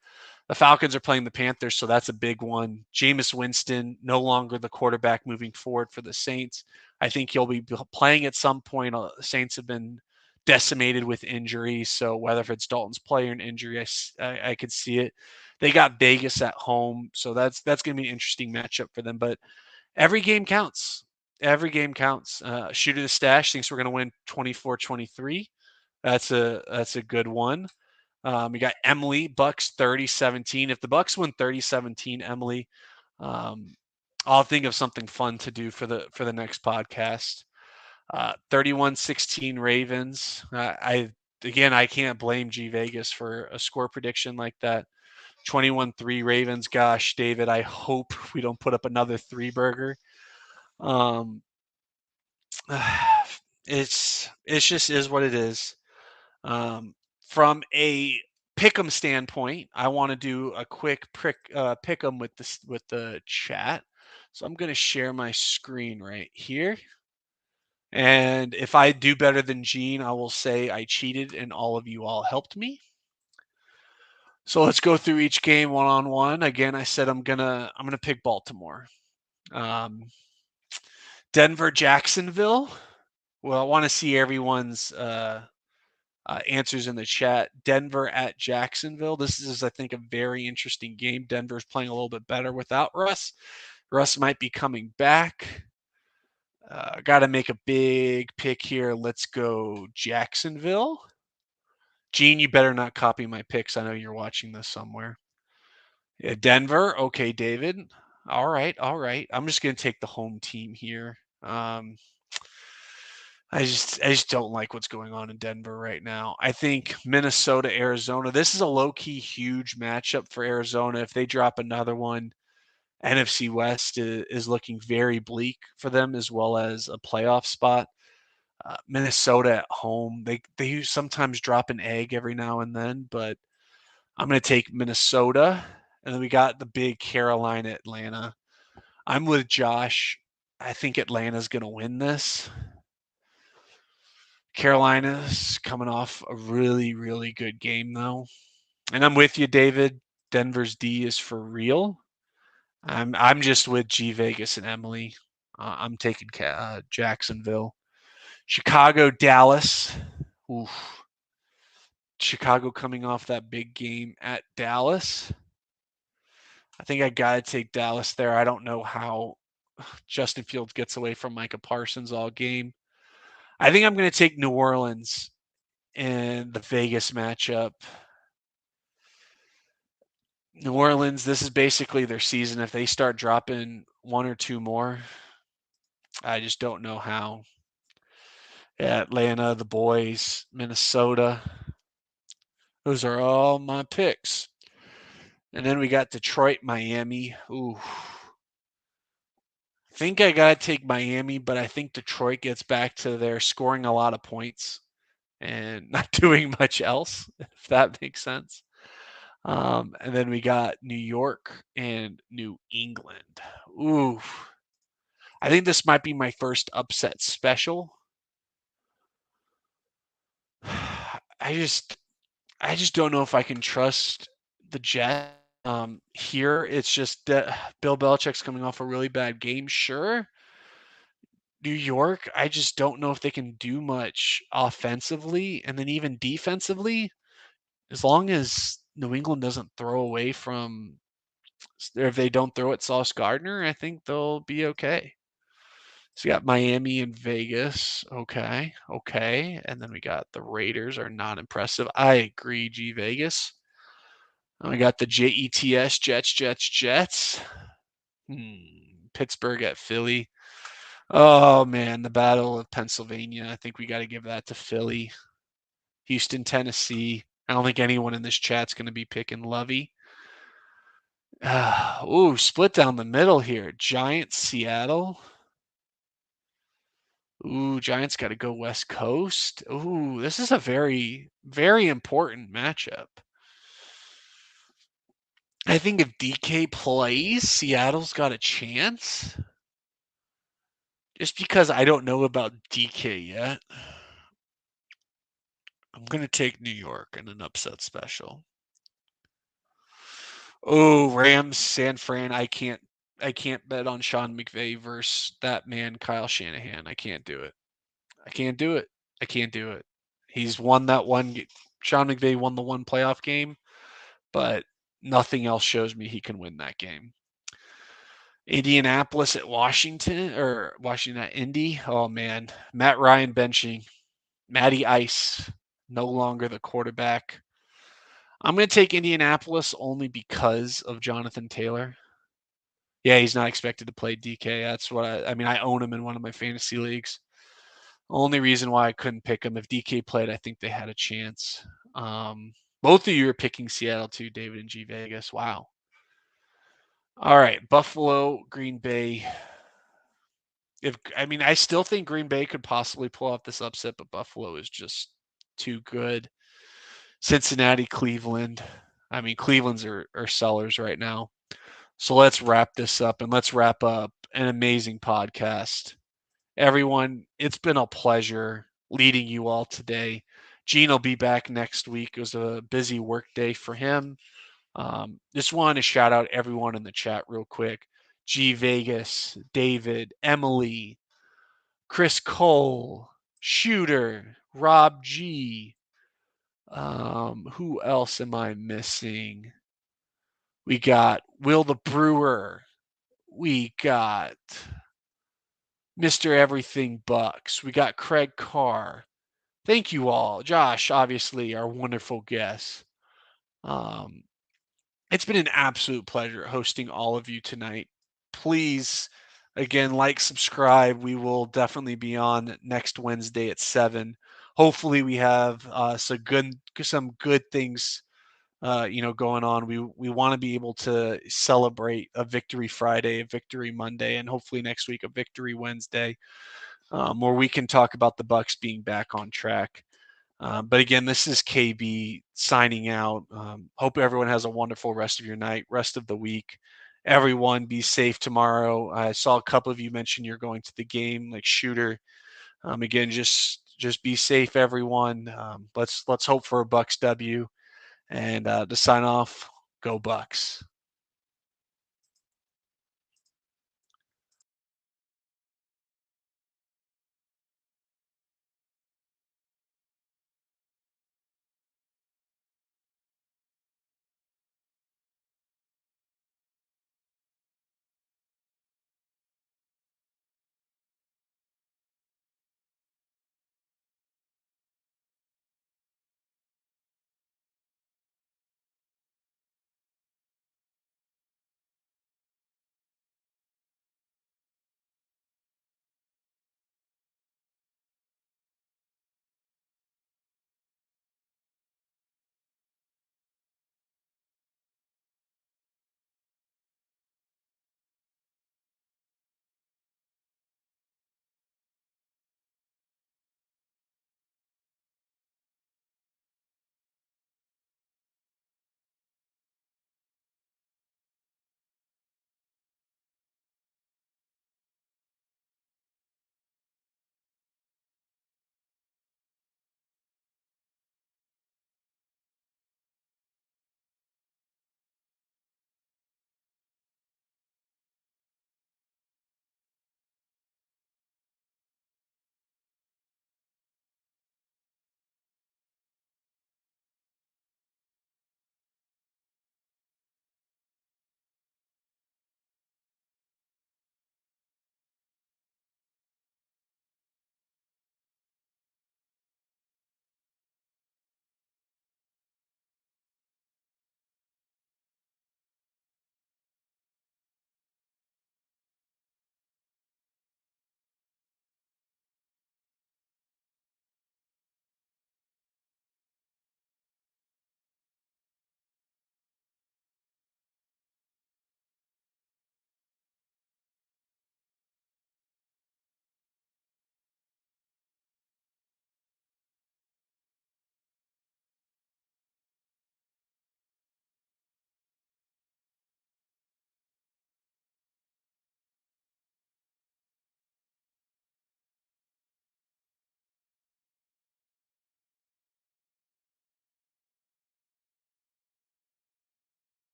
the Falcons are playing the Panthers, so that's a big one. Jameis Winston, no longer the quarterback moving forward for the Saints. I think he'll be playing at some point. The Saints have been decimated with injuries, so whether if it's Dalton's play or an injury, I could see it. They got Vegas at home, so that's going to be an interesting matchup for them. But every game counts. Every game counts. Shooter the Stash thinks we're going to win 24-23. That's a good one. We got Emily Bucks 30-17. If the Bucks win 30-17, Emily, I'll think of something fun to do for the next podcast. 31-16 Ravens. I can't blame G Vegas for a score prediction like that. 21-3 Ravens. Gosh, David, I hope we don't put up another three burger. It's just is what it is. From a pick'em standpoint, I want to do a quick pick'em with the chat. So I'm going to share my screen right here. And if I do better than Gene, I will say I cheated and all of you all helped me. So let's go through each game one-on-one. Again, I said I'm gonna pick Baltimore. Denver, Jacksonville. Well, I want to see everyone's answers in the chat. Denver at Jacksonville. This is, I think, a very interesting game. Denver's playing a little bit better without Russ. Russ might be coming back. Got to make a big pick here. Let's go Jacksonville. Gene, you better not copy my picks. I know you're watching this somewhere. Yeah, Denver. Okay, David. All right. I'm just going to take the home team here. I just don't like what's going on in Denver right now. I think Minnesota, Arizona, this is a low-key huge matchup for Arizona. If they drop another one, NFC West is looking very bleak for them as well as a playoff spot. Minnesota at home, they sometimes drop an egg every now and then, but I'm going to take Minnesota. And then we got the big Carolina, Atlanta. I'm with Josh. I think Atlanta's going to win this. Carolina's coming off a really, really good game, though. And I'm with you, David. Denver's D is for real. I'm just with G Vegas and Emily. I'm taking Jacksonville. Chicago, Dallas. Oof. Chicago coming off that big game at Dallas. I think I got to take Dallas there. I don't know how Justin Fields gets away from Micah Parsons all game. I think I'm going to take New Orleans in the Vegas matchup. New Orleans, this is basically their season. If they start dropping one or two more, I just don't know how. Yeah, Atlanta, the boys, Minnesota. Those are all my picks. And then we got Detroit, Miami. Ooh. I think I got to take Miami, but I think Detroit gets back to their scoring a lot of points and not doing much else, if that makes sense. And then we got New York and New England. Ooh, I think this might be my first upset special. I just I just don't know if I can trust the Jets. Here it's just Bill Belichick's coming off a really bad game. Sure, New York, I just don't know if they can do much offensively, and then even defensively. As long as New England doesn't throw away from, or if they don't throw at Sauce Gardner, I think they'll be okay. So you got Miami and Vegas. Okay, okay. And then we got the Raiders are not impressive. I agree, G Vegas. And we got the Jets, Jets. Pittsburgh at Philly. Oh man, the Battle of Pennsylvania. I think we got to give that to Philly. Houston, Tennessee. I don't think anyone in this chat's going to be picking Lovey. Ooh, split down the middle here. Giants, Seattle. Ooh, Giants got to go West Coast. Ooh, this is a very, very important matchup. I think if DK plays, Seattle's got a chance. Just because I don't know about DK yet. I'm going to take New York in an upset special. Oh, Rams, San Fran. I can't bet on Sean McVay versus that man, Kyle Shanahan. I can't do it. I can't do it. I can't do it. He's won that one. Sean McVay won the one playoff game, but nothing else shows me he can win that game. Indianapolis at Washington, or Washington at Indy. Oh man, Matt Ryan benching. Matty Ice, no longer the quarterback. I'm going to take Indianapolis only because of Jonathan Taylor. Yeah, he's not expected to play DK. That's what I mean, I own him in one of my fantasy leagues. Only reason why I couldn't pick him. If DK played, I think they had a chance. Both of you are picking Seattle too, David and G Vegas. Wow. All right, Buffalo, Green Bay. I still think Green Bay could possibly pull off this upset, but Buffalo is just too good. Cincinnati, Cleveland. I mean, Cleveland's are sellers right now. So let's wrap this up, and let's wrap up an amazing podcast. Everyone, it's been a pleasure leading you all today. Gene will be back next week. It was a busy work day for him. Just wanted to shout out everyone in the chat real quick. G Vegas, David, Emily, Chris Cole, Shooter, Rob G. Who else am I missing? We got Will the Brewer. We got Mr. Everything Bucks. We got Craig Carr. Thank you all. Josh, obviously, our wonderful guest. It's been an absolute pleasure hosting all of you tonight. Please, again, like, subscribe. We will definitely be on next Wednesday at 7. Hopefully, we have some good things going on. We want to be able to celebrate a victory Friday, a victory Monday, and hopefully next week a victory Wednesday, where we can talk about the Bucks being back on track. But again, this is KB signing out. Hope everyone has a wonderful rest of your night, rest of the week. Everyone be safe tomorrow. I saw a couple of you mention you're going to the game, like Shooter. Again, just be safe, everyone. Let's hope for a Bucks W. And to sign off, go Bucks.